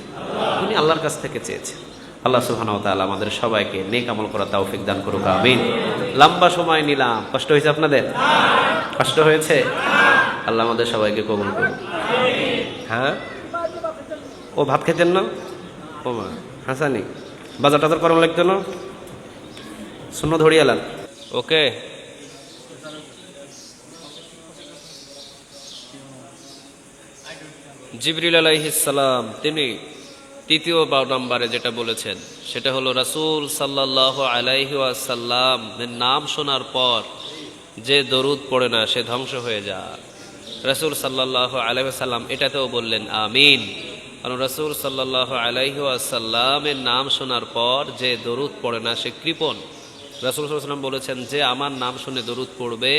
উনি আল্লাহর কাছ থেকে চেয়েছেন। আল্লাহ সুবহানাহু ওয়া তাআলা আমাদের সবাইকে নেক আমল করার তৌফিক দান করুক, আমিন। লম্বা সময় নিলাম, কষ্ট হয়েছে আপনাদের? কষ্ট হয়েছে? আল্লাহ আমাদের সবাইকে কবুল করুন। হ্যাঁ, ও ভাত খেতেন না? ও মা হাসানি বাজার টাজার করানো লাগতো না, শূন্য ধরিয়ালাম। ওকে, জিবরিল আলাইহিস সালাম তিনি 3য় নম্বরে যেটা বলেছেন সেটা হলো রাসূল সাল্লাল্লাহু আলাইহি ওয়াসাল্লাম এর নাম শোনার পর যে দরুদ পড়ে না সে ধ্বংস হয়ে যায়। রাসূল সাল্লাল্লাহু আলাইহি ওয়াসাল্লাম এটাতেও বললেন আমিন। কারণ রাসূল সাল্লাল্লাহু আলাইহি ওয়াসাল্লামের নাম শোনার পর যে দরুদ পড়ে না সে কৃপণ। রাসূল সাল্লাল্লাহু আলাইহি ওয়াসাল্লাম বলেছেন যে আমার নাম শুনে দরুদ পড়বে,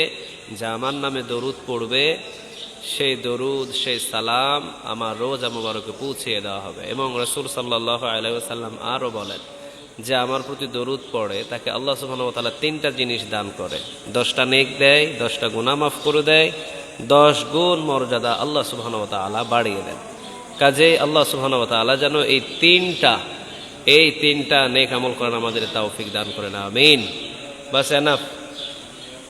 যে আমার নামে দরুদ পড়বে, সেই দরুদ, সেই সালাম আমার রোজা মুবারকে পৌঁছিয়ে দেওয়া হবে। এবং রাসূল সাল্লাল্লাহু আলাইহি ওয়াসাল্লাম আরও বলেন যে আমার প্রতি দরুদ পড়ে তাকে আল্লাহ সুবহানাহু ওয়া তাআলা 3টা জিনিস দান করে, 10টা নেক দেয়, 10টা গুনাহ মাফ করে দেয়, 10 গুণ মর্যাদা আল্লাহ সুবহানাহু ওয়া তাআলা বাড়িয়ে দেন। কাজে আল্লাহ সুবহানাহু ওয়া তাআলা যেন এই তিনটা নেক আমল করেন আমাদের তৌফিক দান করেন, আমিন। বাস এনাফ।